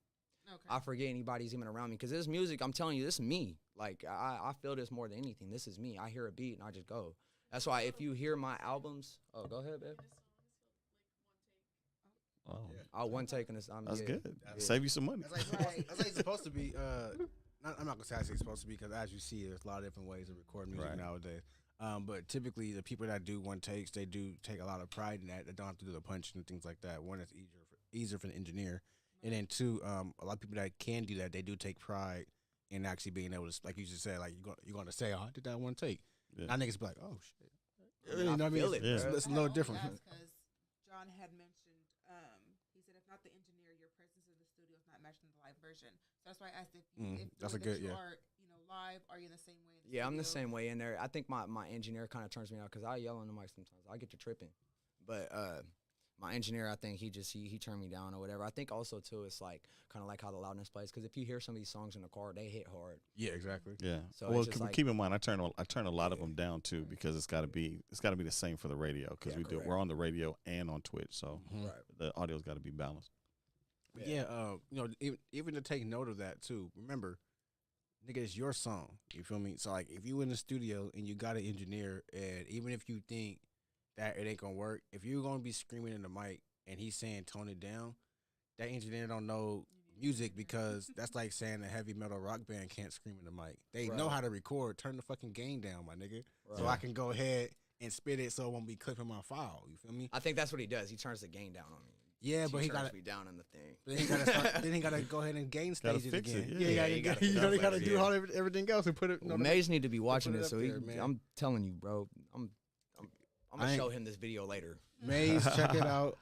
[SPEAKER 2] Okay.
[SPEAKER 6] I forget anybody's even around me because this music. I'm telling you, this is me. Like I feel this more than anything. This is me. I hear a beat and I just go. That's why if you hear my albums, oh, go ahead, babe. One take on this.
[SPEAKER 5] That's good.
[SPEAKER 6] Yeah.
[SPEAKER 5] Save you some money.
[SPEAKER 4] That's like it's supposed to be. I'm not gonna say it's supposed to be because as you see, there's a lot of different ways to record music nowadays. But typically, the people that do one takes, they do take a lot of pride in that. They don't have to do the punching and things like that. One, it's easier for the engineer, and then two, a lot of people that can do that, they do take pride in actually being able to, like you just said, like you're gonna say, "Oh, I did that one take." Now niggas be like, "Oh shit," you know what I mean? It's a little different.
[SPEAKER 2] Because John had mentioned, he said, if not the engineer, your presence in the studio is not matching the live version. So that's why I asked if
[SPEAKER 4] that's a good,
[SPEAKER 2] you are, live. Are you in the same way?
[SPEAKER 6] Yeah, I'm the same way in there. I think my engineer kind of turns me out because I yell on the mic sometimes. I get to tripping, but my engineer, I think he turned me down or whatever. I think also too, it's like kind of like how the loudness plays because if you hear some of these songs in the car, they hit hard.
[SPEAKER 4] Yeah, exactly.
[SPEAKER 5] Yeah.
[SPEAKER 6] So
[SPEAKER 5] well,
[SPEAKER 6] it's just
[SPEAKER 5] keep in mind, I turn a lot of them down too because it's got to be the same for the radio because we're on the radio and on Twitch, so the audio's got to be balanced.
[SPEAKER 4] Yeah, even to take note of that too. Remember, nigga, it's your song. You feel me? So like, if you in the studio and you got an engineer, and even if you think that it ain't gonna work, if you're gonna be screaming in the mic and he's saying tone it down, that engineer don't know music because that's like saying a heavy metal rock band can't scream in the mic. They know how to record. Turn the fucking gain down, my nigga, so I can go ahead and spit it so it won't be clipping my file. You feel me?
[SPEAKER 6] I think that's what he does. He turns the gain down on me.
[SPEAKER 4] Yeah, but he got
[SPEAKER 6] me down in the thing.
[SPEAKER 4] Then he got to go ahead and gain stage it
[SPEAKER 5] fix
[SPEAKER 4] again.
[SPEAKER 5] it,
[SPEAKER 4] He got to do all everything else and put it.
[SPEAKER 6] Maze need to be watching
[SPEAKER 4] put it
[SPEAKER 6] this,
[SPEAKER 4] up
[SPEAKER 6] so
[SPEAKER 4] there, man.
[SPEAKER 6] I'm telling you, bro. I'm gonna show him this video later.
[SPEAKER 4] Maze, check it out.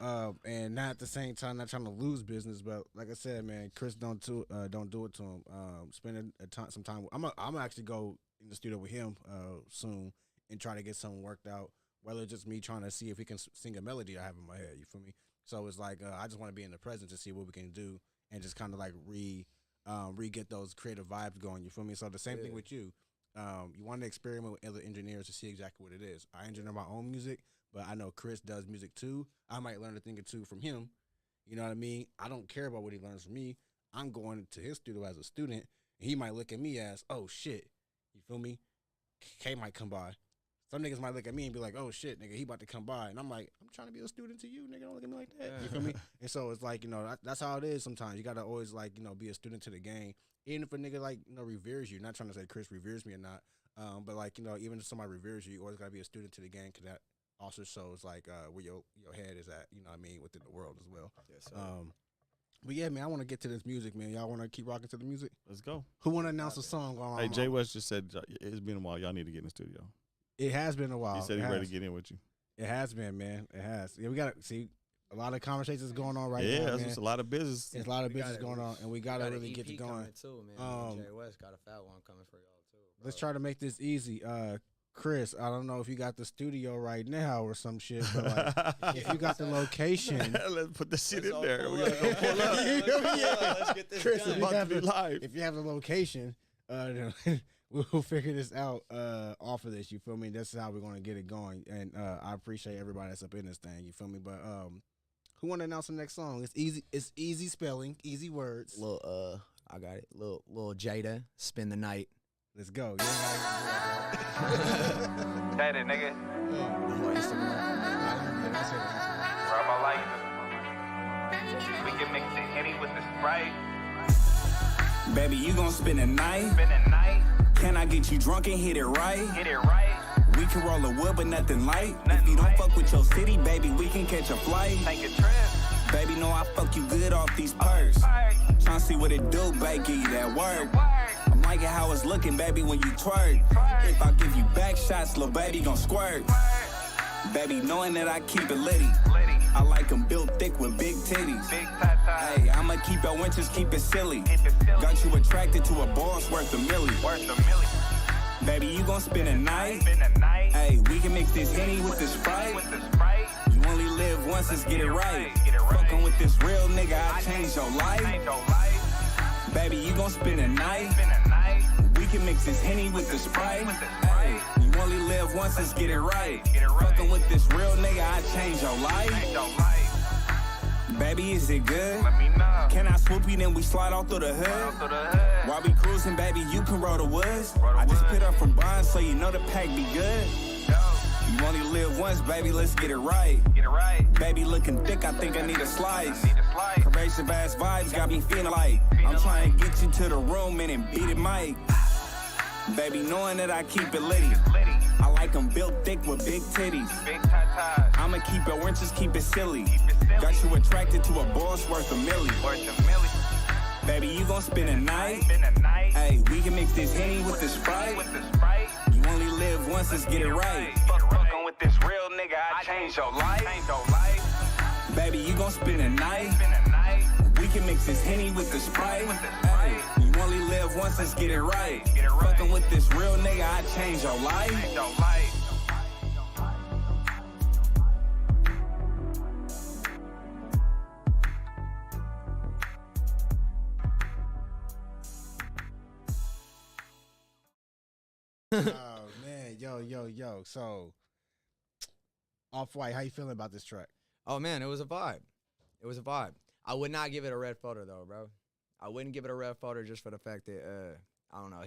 [SPEAKER 4] And not at the same time, not trying to lose business, but like I said, man, Chris, don't do it to him. Spend some time. I'm actually go in the studio with him soon and try to get something worked out. Whether it's just me trying to see if he can sing a melody I have in my head. You feel me? So it's like I just want to be in the present to see what we can do and just kind of like re-get those creative vibes going. You feel me? So the same thing with you. You want to experiment with other engineers to see exactly what it is. I engineer my own music, but I know Chris does music too. I might learn a thing or two from him. You know what I mean? I don't care about what he learns from me. I'm going to his studio as a student, and he might look at me as, oh, shit. You feel me? K might come by. Some niggas might look at me and be like, oh, shit, nigga, he about to come by. And I'm like, I'm trying to be a student to you, nigga. Don't look at me like that. You feel me? And so it's like, that's how it is sometimes. You got to always, like, be a student to the game. Even if a nigga, like, reveres you. Not trying to say Chris reveres me or not. But, like, even if somebody reveres you, you always got to be a student to the game because that also shows, like, where your head is at, you know what I mean, within the world as well.
[SPEAKER 6] Yes, sir.
[SPEAKER 4] But, yeah, man, I want to get to this music, man. Y'all want to keep rocking to the music?
[SPEAKER 5] Let's go.
[SPEAKER 4] Who want to announce a song?
[SPEAKER 5] Hey, Jay West just said it's been a while. Y'all need to get in the studio.
[SPEAKER 4] It has been a while.
[SPEAKER 5] He said he's ready to get in with you.
[SPEAKER 4] It has been, man. It has. Yeah, we got to see a lot of conversations going on right now.
[SPEAKER 5] Yeah,
[SPEAKER 4] man.
[SPEAKER 5] it's a lot of business.
[SPEAKER 4] There's a lot of business going on, and we got to really get it going.
[SPEAKER 6] Too, man. Jay West got a fat one coming for y'all, too. Bro.
[SPEAKER 4] Let's try to make this easy. Chris, I don't know if you got the studio right now or some shit, but like, if you got the location,
[SPEAKER 5] let's put the shit in
[SPEAKER 6] all
[SPEAKER 5] there.
[SPEAKER 6] pull
[SPEAKER 5] We
[SPEAKER 6] up.
[SPEAKER 5] gotta go pull up.
[SPEAKER 6] Let's get this
[SPEAKER 4] Chris,
[SPEAKER 6] done.
[SPEAKER 4] if you have the location, then we'll figure this out off of this. You feel me? That's how we're gonna get it going. And I appreciate everybody that's up in this thing. You feel me? But who want to announce the next song? It's easy. It's easy spelling, easy words.
[SPEAKER 6] I got it. Little Jada, Spend the Night.
[SPEAKER 4] Let's go.
[SPEAKER 9] That it, nigga. Grab my life. We can mix the Henny with the Sprite.
[SPEAKER 3] Baby, you gon' spend the night? Can I get you drunk and hit it right? We can roll a wood, but nothing light. If you don't fuck with your city, baby, we can catch a flight.
[SPEAKER 9] Take a trip.
[SPEAKER 3] Baby, know I fuck you good off these perks. Tryna see what it do, baby, give you that work. I'm liking how it's looking, baby, when you twerk. If I give you back shots, little baby gon' squirt. Baby, knowing that I keep it litty. I like them built thick with big titties. Hey, I'ma keep your winters, keep it silly. Got you attracted to a boss worth a million. Baby, you gon' spend a night. Hey, we can mix this Henny with this Sprite. You only live once, let's get it right. Fucking with this real nigga, I change your life. Baby, you gon' spend a night. We can mix this Henny with the Sprite. Hey, you only live once, let's get it right. Fucking with this real nigga, I change your life. Baby, is it good?
[SPEAKER 9] Let me know.
[SPEAKER 3] Can I swoop you, then we slide all through the hood? While we cruising, baby, you can roll the woods. I just put up from Bond, so you know the pack be good.
[SPEAKER 10] You only live once, baby, let's get it right. Baby looking thick, I think I need a slice. Corrosive ass vibes got me feeling like I'm trying to get you to the room and then beat it, Mike. Baby, knowing that I keep it litty. I like them built thick with big titties. I'ma keep your inches, keep it silly. Got you attracted to a boss worth a milli. Baby, you gon' spend a night. Hey, we can mix this Henny with the Sprite. You only live once, let's get it right.
[SPEAKER 9] Fucking with this real nigga, I change your life.
[SPEAKER 10] Baby, you gon' spend a night. We can mix this Henny with the Sprite. Hey, you only live once, let's get it right. Fucking with this real nigga, I change your life.
[SPEAKER 4] Oh man, yo. So, OffWhite, how you feeling about this track?
[SPEAKER 6] Oh man, it was a vibe. I would not give it a red photo though, bro. I wouldn't give it a red photo just for the fact that I don't know,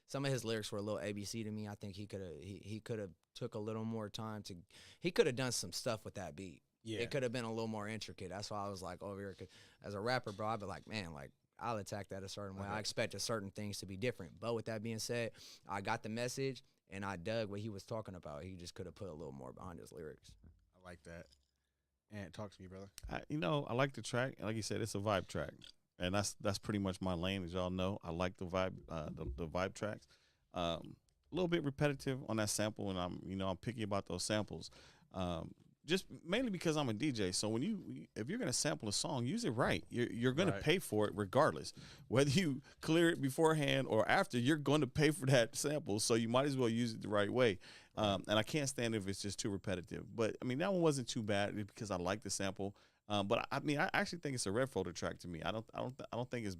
[SPEAKER 6] some of his lyrics were a little ABC to me. I think he could have took a little more time to. He could have done some stuff with that beat. Yeah, it could have been a little more intricate. That's why I was like over here. As a rapper, bro, I'd be like, man, like I'll attack that a certain way. I expected certain things to be different. But with that being said, I got the message and I dug what he was talking about. He just could have put a little more behind his lyrics.
[SPEAKER 4] I like that. And talk to me, brother.
[SPEAKER 5] I like the track. Like you said, it's a vibe track, and that's pretty much my lane, as y'all know. I like the vibe, the vibe tracks. A little bit repetitive on that sample, and I'm picky about those samples. Just mainly because I'm a DJ. So if you're gonna sample a song, use it right. You're gonna pay for it regardless, whether you clear it beforehand or after. You're going to pay for that sample, so you might as well use it the right way. And I can't stand if it's just too repetitive. But I mean, that one wasn't too bad because I like the sample. But I actually think it's a red folder track to me. I don't think it's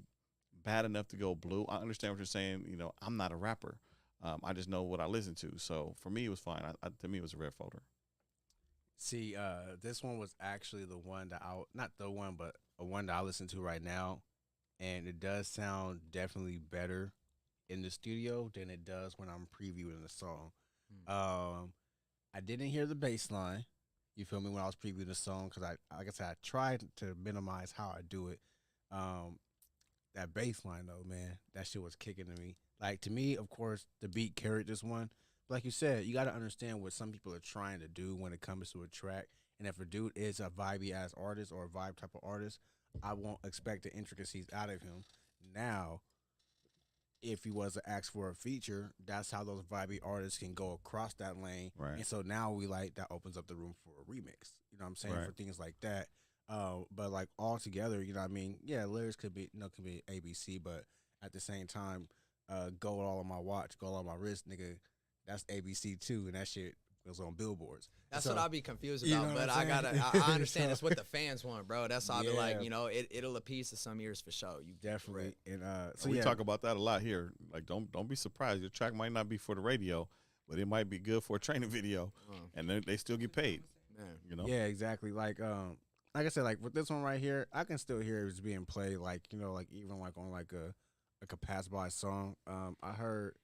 [SPEAKER 5] bad enough to go blue. I understand what you're saying. I'm not a rapper. I just know what I listen to. So for me, it was fine. To me, it was a red folder.
[SPEAKER 4] See, this one was actually the one that not the one, but a one that I listen to right now, and it does sound definitely better in the studio than it does when I'm previewing the song. I didn't hear the bass line, you feel me, when I was previewing the song, because like I said, I tried to minimize how I do it. That bass line though, man, that shit was kicking to me. Like, to me, of course, the beat carried this one. Like you said, you got to understand what some people are trying to do when it comes to a track. And if a dude is a vibey-ass artist or a vibe type of artist, I won't expect the intricacies out of him. Now, if he was to ask for a feature, that's how those vibey artists can go across that lane. Right. And so now that opens up the room for a remix. You know what I'm saying? Right. For things like that. But like all together, you know what I mean? Yeah, lyrics could be ABC, but at the same time, gold all on my watch, gold on my wrist, nigga. That's ABC too, and that shit was on billboards.
[SPEAKER 6] That's what I'll be confused about, but I understand it's what the fans want, bro. That's how I'll be like, it'll appease to some ears for sure. You
[SPEAKER 4] definitely. And
[SPEAKER 5] so we talk about that a lot here. Like, don't be surprised. Your track might not be for the radio, but it might be good for a training video, and they still get paid. Man.
[SPEAKER 4] Yeah, exactly. Like I said, like with this one right here, I can still hear it's being played. Like like even like on like a pass by song. I heard.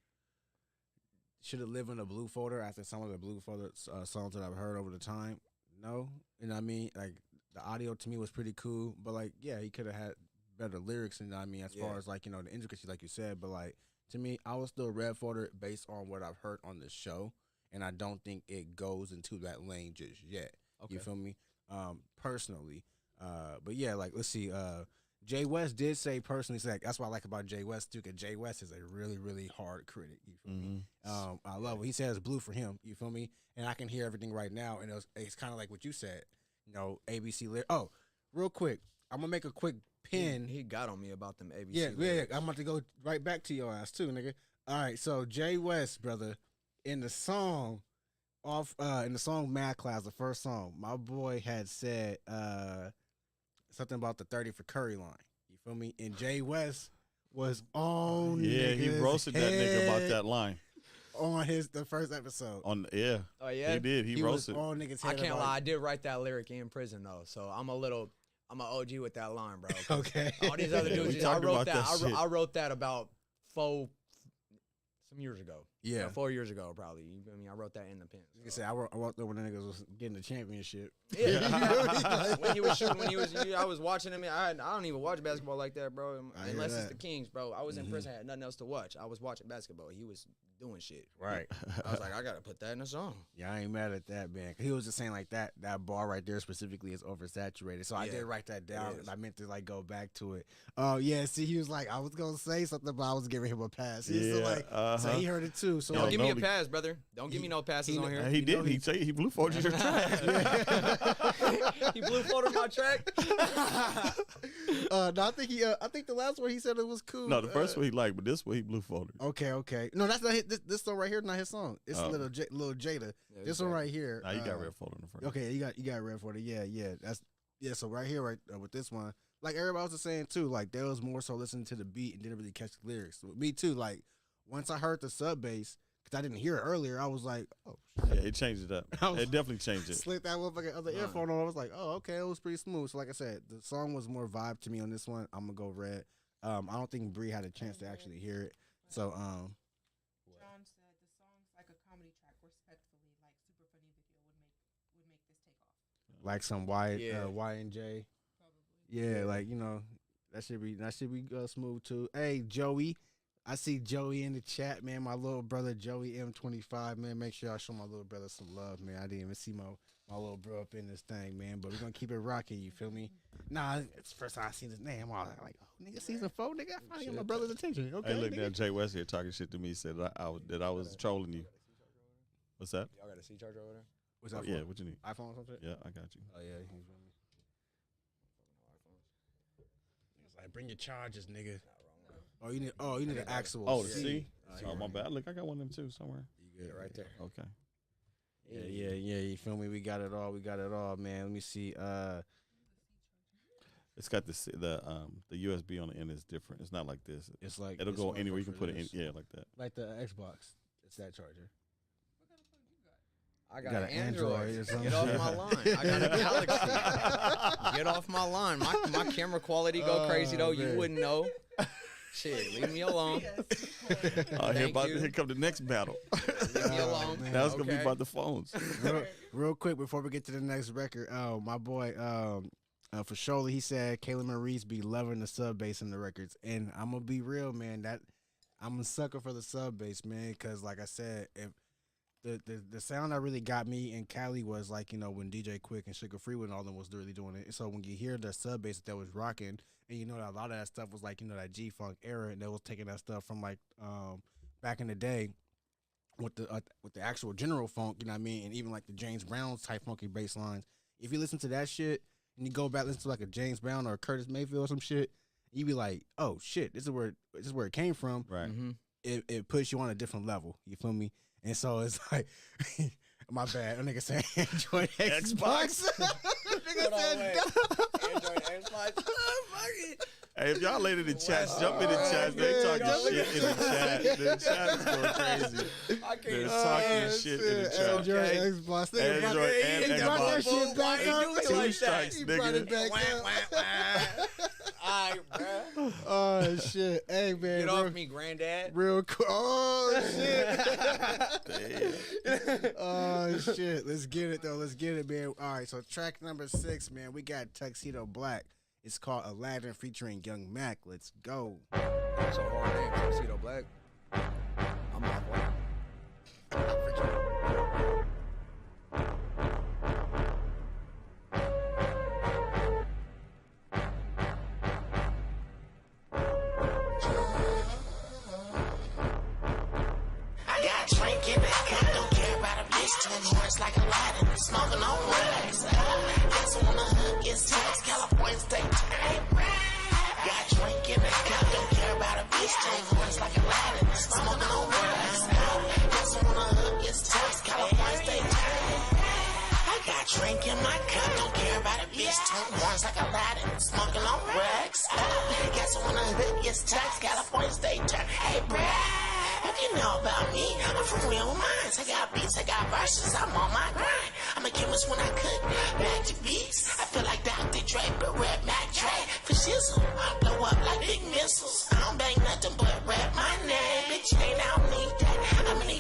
[SPEAKER 4] Should it live in a blue folder after some of the blue folder songs that I've heard over the time? No. You know what I mean? Like, the audio to me was pretty cool, but, like, yeah, he could have had better lyrics, you know what I mean, as far as, like, the intricacy, like you said. But, like, to me, I was still red folder based on what I've heard on the show, and I don't think it goes into that lane just yet. Okay. You feel me? Personally. But, yeah, like, let's see. Jay West did say personally, that's what I like about Jay West too, because Jay West is a really, really hard critic. You feel me? I love it. He says blue for him. You feel me? And I can hear everything right now, and it's kind of like what you said. ABC lyrics. Oh, real quick, I'm gonna make a quick pin.
[SPEAKER 6] He got on me about them ABC.
[SPEAKER 4] Yeah. I'm about to go right back to your ass too, nigga. All right, so Jay West, brother, in the song Mad Class, the first song, my boy had said something about the 30 for Curry line. You feel me? And Jay West was on
[SPEAKER 5] he roasted that nigga about that line.
[SPEAKER 4] On the first episode.
[SPEAKER 5] Oh yeah. He did. He roasted.
[SPEAKER 4] Was on niggas' head.
[SPEAKER 6] I can't lie, I did write that lyric in prison though. So I'm an OG with that line, bro.
[SPEAKER 4] Okay.
[SPEAKER 6] All these other dudes, I wrote that about some years ago.
[SPEAKER 4] Yeah.
[SPEAKER 6] 4 years ago, probably. You feel me? I wrote that in the pen.
[SPEAKER 4] Like I said, I wrote that when the niggas was getting the championship.
[SPEAKER 6] Yeah. When he was shooting, I was watching him. I don't even watch basketball like that, bro. Unless it's the Kings, bro. I was in prison, I had nothing else to watch. I was watching basketball. He was doing shit.
[SPEAKER 4] Right.
[SPEAKER 6] I was like, I gotta put that in a song.
[SPEAKER 4] Yeah, I ain't mad at that, man. 'Cause he was just saying like that bar right there specifically is oversaturated. So I did write that down. I meant to like go back to it. Oh yeah, see, he was like, I was gonna say something, but I was giving him a pass. He's so he heard it too. So
[SPEAKER 6] Don't give me a pass, brother. Don't give me no passes on here.
[SPEAKER 5] He did. He blue folded your track.
[SPEAKER 6] He blue folded my track.
[SPEAKER 4] No, I think the last one he said it was cool.
[SPEAKER 5] No, the first one he liked, but this one he blue folded.
[SPEAKER 4] Okay. No, that's not this song right here. Not his song. It's little Jada.
[SPEAKER 6] Yeah,
[SPEAKER 4] this one right here.
[SPEAKER 5] Nah, you got red folded in the first.
[SPEAKER 4] Okay, you got red folded. Yeah. So right here, with this one, like everybody else was saying too, like there was more so listening to the beat and didn't really catch the lyrics. With me too, like once I heard the sub bass, because I didn't hear it earlier, I was like, oh shit.
[SPEAKER 5] Yeah, it changed it up. It definitely changed it.
[SPEAKER 4] Slick that motherfucking other earphone on. I was like, oh, okay, it was pretty smooth. So like I said, the song was more vibe to me on this one. I'm gonna go red. I don't think Bree had a chance to actually hear it. So
[SPEAKER 2] John said the song's like a comedy track. Respectfully, like super funny video would make this take off.
[SPEAKER 4] like some Y and J. Yeah, like that should be smooth too. Hey Joey, I see Joey in the chat, man. My little brother Joey M25, man. Make sure I show my little brother some love, man. I didn't even see my little bro up in this thing, man. But we're gonna keep it rocking. You feel me? Nah, it's the first time I seen his name. I was like, oh, nigga, season 4, nigga. I finally got my brother's attention. Okay,
[SPEAKER 5] hey, look,
[SPEAKER 4] nigga.
[SPEAKER 5] now Jay West here talking shit to me. Said that I was trolling you. What's that?
[SPEAKER 6] Y'all got a C charger over there?
[SPEAKER 4] What's that?
[SPEAKER 5] Yeah, what you need?
[SPEAKER 4] iPhone or something?
[SPEAKER 5] Yeah, I got you.
[SPEAKER 4] Oh yeah, he's with me. It's like, bring your chargers, nigga. Oh, you need an actual.
[SPEAKER 5] Oh, the C. Oh, my bad. Look, I got one of them too somewhere.
[SPEAKER 6] You good right there?
[SPEAKER 5] Okay.
[SPEAKER 4] Yeah. You feel me? We got it all, man. Let me see.
[SPEAKER 5] It's got the USB on the end is different. It's not like this.
[SPEAKER 4] It's like
[SPEAKER 5] it'll
[SPEAKER 4] this
[SPEAKER 5] go
[SPEAKER 4] one
[SPEAKER 5] anywhere. You
[SPEAKER 4] for
[SPEAKER 5] can put it in.
[SPEAKER 4] this.
[SPEAKER 5] Yeah, like that.
[SPEAKER 4] Like the Xbox. It's that charger.
[SPEAKER 6] I got
[SPEAKER 4] got
[SPEAKER 6] an
[SPEAKER 4] an
[SPEAKER 6] Android.
[SPEAKER 4] Android or something.
[SPEAKER 6] Get off my line. I got a Galaxy. Get off my line. My camera quality go crazy though.
[SPEAKER 4] Man.
[SPEAKER 6] You wouldn't know. Shit, leave me alone.
[SPEAKER 5] Here come the next battle.
[SPEAKER 6] Leave me alone.
[SPEAKER 5] Now it's gonna be about the phones.
[SPEAKER 4] Real quick before we get to the next record, my boy for Shola, he said Kayla Maurice be loving the sub bass in the records, and I'm gonna be real, man. That I'm a sucker for the sub bass, man, because like I said, if the sound that really got me in Cali was like when DJ Quick and Sugar Free and all them was really doing it. So when you hear the sub bass that was rocking, and that a lot of that stuff was like that G Funk era, and they was taking that stuff from like back in the day with the actual general funk, you know what I mean, and even like the James Brown type funky bass lines. If you listen to that shit and you go back listen to like a James Brown or a Curtis Mayfield or some shit, you be like, oh shit, this is where it came from.
[SPEAKER 5] Right.
[SPEAKER 6] Mm-hmm.
[SPEAKER 4] It puts you on a different level. You feel me? And so it's like, my bad. That nigga said Android Xbox. Nigga said
[SPEAKER 6] Android Xbox.
[SPEAKER 5] Hey, if y'all later in the chat, jump in the chat. They talking shit in the chat. The chat is going crazy. They're talking shit in the chat.
[SPEAKER 4] Android Xbox.
[SPEAKER 5] Android and
[SPEAKER 4] He brought that
[SPEAKER 5] Xbox.
[SPEAKER 4] shit back up.
[SPEAKER 5] Two strikes,
[SPEAKER 4] He brought it
[SPEAKER 5] nigga.
[SPEAKER 4] back up.
[SPEAKER 6] Alright, bro.
[SPEAKER 4] Oh shit! Hey man,
[SPEAKER 6] Get off me, granddad.
[SPEAKER 4] real quick. Oh shit!
[SPEAKER 5] Damn.
[SPEAKER 4] Oh shit! Let's get it though. Let's get it, man. All right, so track number 6, man. We got Tuxedo Black. It's called Aladdin featuring Young Mac. Let's go.
[SPEAKER 6] That's a hard name, Tuxedo Black. I'm OffWhite.
[SPEAKER 3] I got a drink in the cup, don't care about a bitch. 10 horns like Aladdin, smoking on wax. Guess on the hook is tax, California state. Got a drink in the cup, don't care about a bitch. 10 horns like Aladdin, smoking on wax. Guess on the hook is tax, California state. I got a drink in my cup, don't care about a bitch. 10 horns like Aladdin, smoking on wax. Guess on the hook is tax, California state. Hey, bruh. What you know about me? I'm from real minds. I got beats, I got verses, I'm on my grind. I'm a chemist when I cook, back to beats. I feel like Dr. Dre, but rap Mac Dre. For shizzle, blow up like big missiles. I don't bang nothing but rap my name. Bitch, ain't I don't need that. How many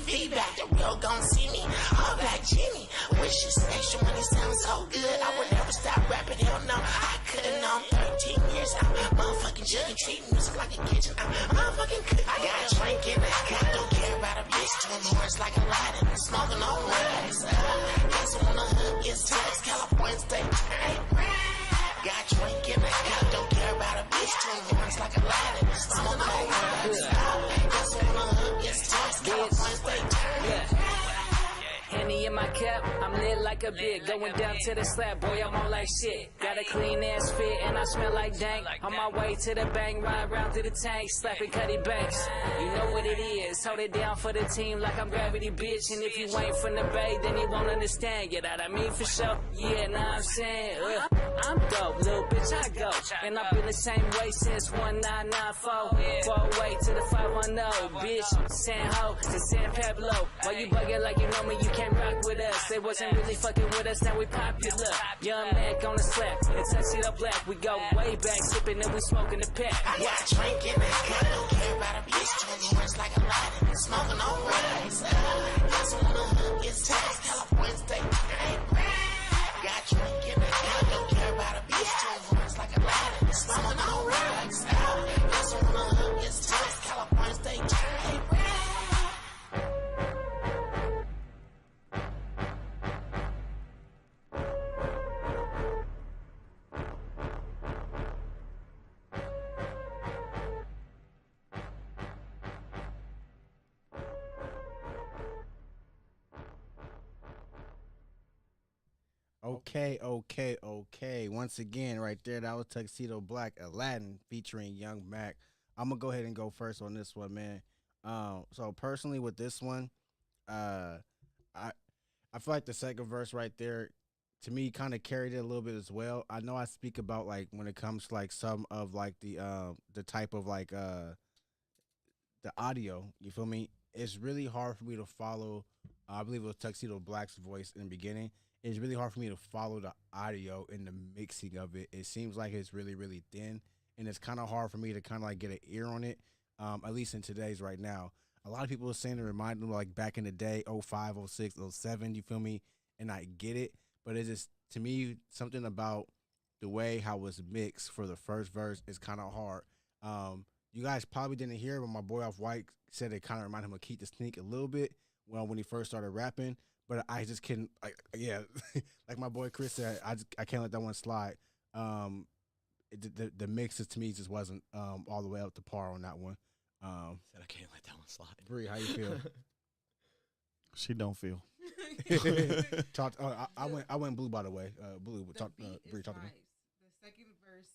[SPEAKER 3] so good, I would never stop rapping. Hell no, I couldn't. I'm 13 years out, motherfucking jugging, treating music like a kitchen. I'm motherfucking cook. I got a drink in the cup, don't care about a bitch. Twin horns like a lighter, smoking on wax. Ice on the hook, it's text, California state. Got a drink in the cup, don't care about a bitch. Twin horns like a lighter, smoking on wax. Ice on the hook, it's text, California state.
[SPEAKER 11] Henny in my cup, I'm lit like a bit. Going down to the slab, boy, I'm on like shit. Got a clean ass fit and I smell like dank. On my way to the bank, ride round to the tank, slapping Cuddy Banks. You know what it is, hold it down for the team like I'm gravity, bitch. And if you ain't from the Bay, then you won't understand. Yeah, that I mean for sure. Yeah, nah, I'm saying, I'm dope, little bitch, I go. And I've been the same way since 1994. 408 to the 510, bitch. San Ho to San Pablo. Why you bugging like you know me, you can't rock with us. They wasn't really fucking with us, now we popular. Young Mac on the slap, and tuxedo black. We go way back, sipping and we smoking the pack.
[SPEAKER 3] I got a drink in the cup, don't care about a bitch. Twin horns like a lighter, smoking on wax. Ice on the hook, it's text, California state. Got a drink in the cup, don't care about a bitch. Twin horns like a lighter, smoking on wax. Ice on the hook, it's text, California state.
[SPEAKER 4] Okay. Once again, right there, that was Tuxedo Black, Aladdin, featuring Young Mac. I'm gonna go ahead and go first on this one, man. So personally, with this one, I feel like the second verse right there, to me, kind of carried it a little bit as well. I know I speak about like when it comes to like some of like the type of like the audio. You feel me? It's really hard for me to follow. I believe it was Tuxedo Black's voice in the beginning. It's really hard for me to follow the audio and the mixing of it. It seems like it's really, really thin, and it's kind of hard for me to kind of like get an ear on it, at least in today's right now. A lot of people are saying to remind them like back in the day, 05, 06, 07, you feel me? And I get it, but it's just, to me, something about the way how it was mixed for the first verse is kind of hard. You guys probably didn't hear it, but my boy OffWhite said it kind of reminded him of Keep the Sneak a little bit when he first started rapping. But I just couldn't, like my boy Chris said, I can't let that one slide. The mixes to me just wasn't all the way up to par on that one.
[SPEAKER 6] Said I can't let that one slide.
[SPEAKER 4] Bree, how you feel?
[SPEAKER 5] She don't feel.
[SPEAKER 4] I went blue, by the way. Blue, talk. Bree, talk to me.
[SPEAKER 2] The second verse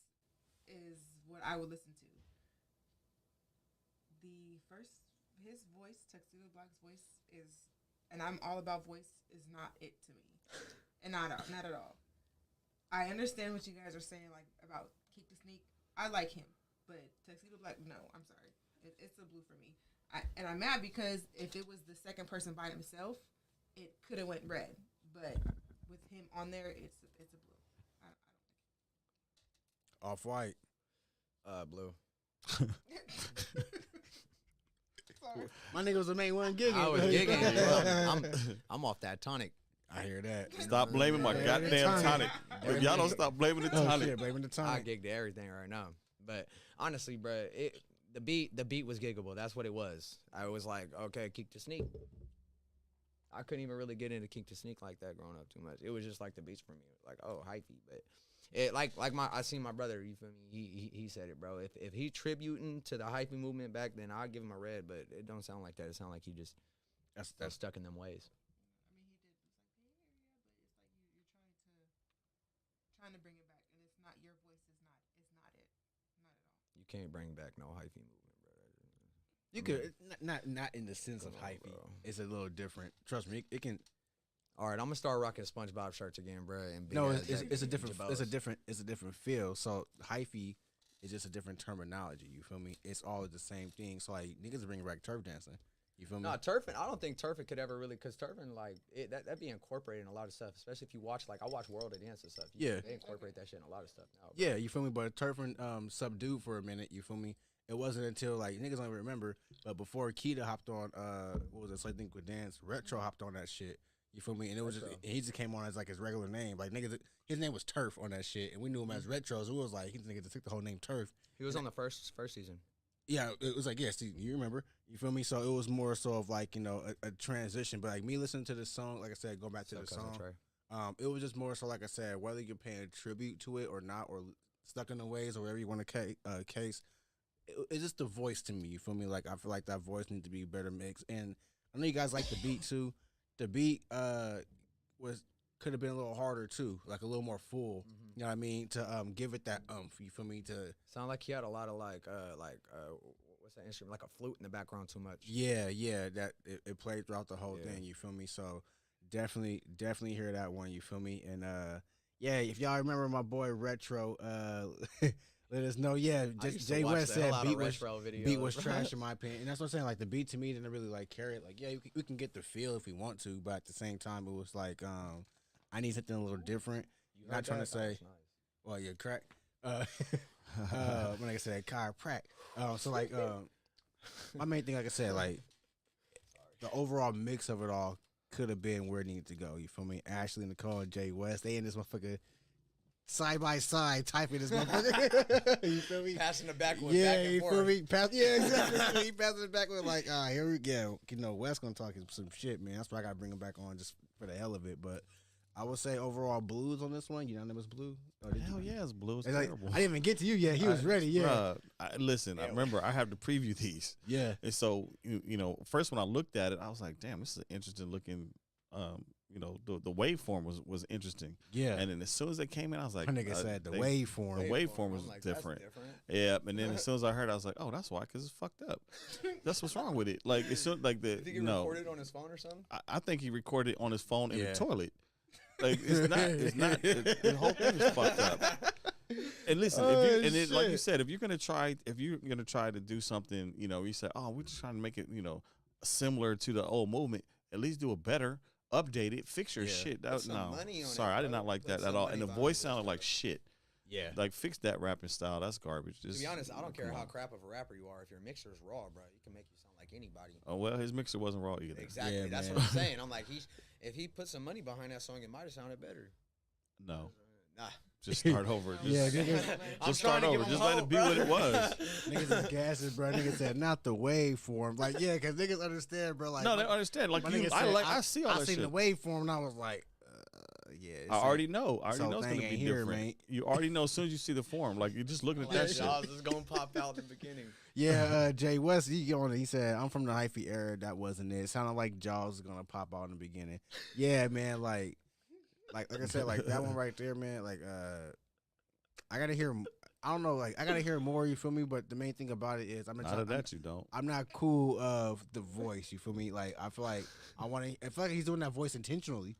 [SPEAKER 2] is what I would listen to. The first, his voice, Tuxedo Black's voice is. And I'm all about voice is not it to me, and not at all. I understand what you guys are saying, like about Keep the Sneak. I like him, but Tuxedo Black, no, I'm sorry, it's a blue for me. And I'm mad because if it was the second person by himself, it could have went red. But with him on there, it's a blue. I don't
[SPEAKER 4] OffWhite,
[SPEAKER 6] blue.
[SPEAKER 4] My nigga was the main one gigging.
[SPEAKER 6] I was gigging. I'm off that tonic.
[SPEAKER 4] I hear that.
[SPEAKER 5] Stop blaming my goddamn tonic. If y'all don't stop blaming the tonic.
[SPEAKER 4] Shit, blaming the tonic.
[SPEAKER 6] I gigged everything right now. But honestly, bro, the beat was giggable. That's what it was. I was like, okay, Keep the Sneak. I couldn't even really get into Keep the Sneak like that growing up too much. It was just like the beats for me. Like, oh, hypey. But it I seen my brother, you feel me? He said it, bro. If he tributing to the hypey movement back then, I'd give him a red, but it don't sound like that. It sound like he just that's stuck in them ways.
[SPEAKER 2] I mean, he did. It's like, yeah, but it's like you're trying to bring it back, and it's not your voice. It's not it. Not at all.
[SPEAKER 6] You can't bring back no hypey movement, bro.
[SPEAKER 4] You could not in the sense of hypey. It's a little different. Trust me, it can.
[SPEAKER 6] All right, I'm gonna start rocking SpongeBob shirts again, bro. And
[SPEAKER 4] it's a different feel. So hyphy is just a different terminology. You feel me? It's all the same thing. So like niggas are bringing back turf dancing. You feel me?
[SPEAKER 6] No, turfing. I don't think turfing could ever really, because turfing like that be incorporated in a lot of stuff. Especially if you watch, like I watch World of Dance and stuff. They incorporate that shit in a lot of stuff now. Bro.
[SPEAKER 4] Yeah, you feel me? But turfing subdued for a minute. You feel me? It wasn't until like niggas don't even remember, but before Keita hopped on, what was it? So I think with Dance Retro hopped on that shit. You feel me? And it was just, he just came on as like his regular name. Like niggas, his name was Turf on that shit, and we knew him as Retros. It was like he niggas took the whole name Turf.
[SPEAKER 6] He was on the first season.
[SPEAKER 4] Yeah, it was like you remember? You feel me? So it was more so of like a transition. But like me listening to this song, like I said, going back to the song, it was just more so like I said, whether you're paying tribute to it or not, or Stuck in the Ways or whatever you want to case. It's just the voice to me. You feel me? Like I feel like that voice needs to be better mixed. And I know you guys like the beat too. The beat could have been a little harder too, like a little more full. You know what I mean? To give it that you feel me? To
[SPEAKER 6] sound like he had a lot of like what's that instrument? Like a flute in the background too much.
[SPEAKER 4] Yeah, that it played throughout the whole thing. You feel me? So definitely hear that one. You feel me? And yeah, if y'all remember my boy Retro, let us know. Yeah, just Jay West said beat was trash in my opinion, and that's what I'm saying. Like the beat to me didn't really like carry it. Like yeah, we can get the feel if we want to, but at the same time, it was like I need something a little different. Not trying to say, nice. Well, you're crack. When I said chiroprac. So like my main thing, like I said, like the overall mix of it all could have been where it needed to go. You feel me? Ashley, Nicole, and Jay West, they in this motherfucker side by side typing this motherfucker. You feel me?
[SPEAKER 6] Passing the backward.
[SPEAKER 4] Yeah,
[SPEAKER 6] back and
[SPEAKER 4] you
[SPEAKER 6] forth.
[SPEAKER 4] feel me? Yeah, exactly. He passing it backward like, here we go. West gonna talk some shit, man. That's why I gotta bring him back on just for the hell of it. But I would say overall blues on this one. Unanimous blue.
[SPEAKER 5] Hell yeah, it's blue. It's
[SPEAKER 4] like,
[SPEAKER 5] terrible.
[SPEAKER 4] I didn't even get to you yet. He was ready. Yeah.
[SPEAKER 5] Listen, I remember I have to preview these.
[SPEAKER 4] Yeah.
[SPEAKER 5] And so first when I looked at it, I was like, damn, this is an interesting looking. The waveform was interesting.
[SPEAKER 4] Yeah.
[SPEAKER 5] And then as soon as they came in, I was like,
[SPEAKER 4] my nigga said the waveform.
[SPEAKER 5] The waveform was
[SPEAKER 6] like,
[SPEAKER 5] different.
[SPEAKER 6] That's different.
[SPEAKER 5] Yeah. And then as soon as I heard it, I was like, oh, that's why, because it's fucked up. That's what's wrong with it. Like it's like the.
[SPEAKER 6] You think he recorded on his phone or something?
[SPEAKER 5] I think he recorded on his phone in the toilet. Like it's not. The whole thing is fucked up. And listen, like you said, if you're gonna try to do something, you say, oh, we're just trying to make it, similar to the old movement. At least do it better, update it, fix your shit. Sorry, I did not like that at all. And the voice sounded like shit.
[SPEAKER 4] Yeah,
[SPEAKER 5] like fix that rapping style. That's garbage.
[SPEAKER 6] To be honest, I don't care how crap of a rapper you are. If your mixer is raw, bro, you can make you sound like anybody.
[SPEAKER 5] Oh well, his mixer wasn't raw either.
[SPEAKER 6] Exactly. Yeah, that's what I'm saying. I'm like, if he put some money behind that song, it might have sounded better.
[SPEAKER 5] No.
[SPEAKER 6] Nah.
[SPEAKER 5] Just start over. Just
[SPEAKER 6] start over.
[SPEAKER 5] Just let it be what it was.
[SPEAKER 4] Niggas is gassing, bro. Niggas said not the waveform. Like, yeah, because niggas understand, bro. Like,
[SPEAKER 5] no, they understand. Like, I see all that shit.
[SPEAKER 4] I seen the waveform, and I was like, yeah.
[SPEAKER 5] I already know. I already know it's going to be different. Man. You already know as soon as you see the form. Like, you're just looking at that shit.
[SPEAKER 6] Jaws is going to pop out in the beginning.
[SPEAKER 4] Yeah, Jay West, he said, I'm from the hyphy era. That wasn't it. It sounded like Jaws was going to pop out in the beginning. Yeah, man, like I said, like, that one right there, man, like, I gotta hear. I don't know. Like I gotta hear more. You feel me? But the main thing about it is,
[SPEAKER 5] you don't.
[SPEAKER 4] I'm not cool of the voice. You feel me? Like I feel like I want to. I feel like he's doing that voice intentionally.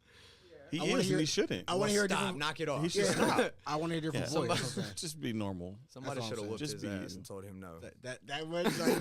[SPEAKER 5] He is, and he shouldn't.
[SPEAKER 6] I want to hear. Stop. Knock it off.
[SPEAKER 5] He should stop.
[SPEAKER 4] I want to hear a different voice.
[SPEAKER 5] Just be normal.
[SPEAKER 6] Somebody should have whooped his ass and told him no.
[SPEAKER 4] That was like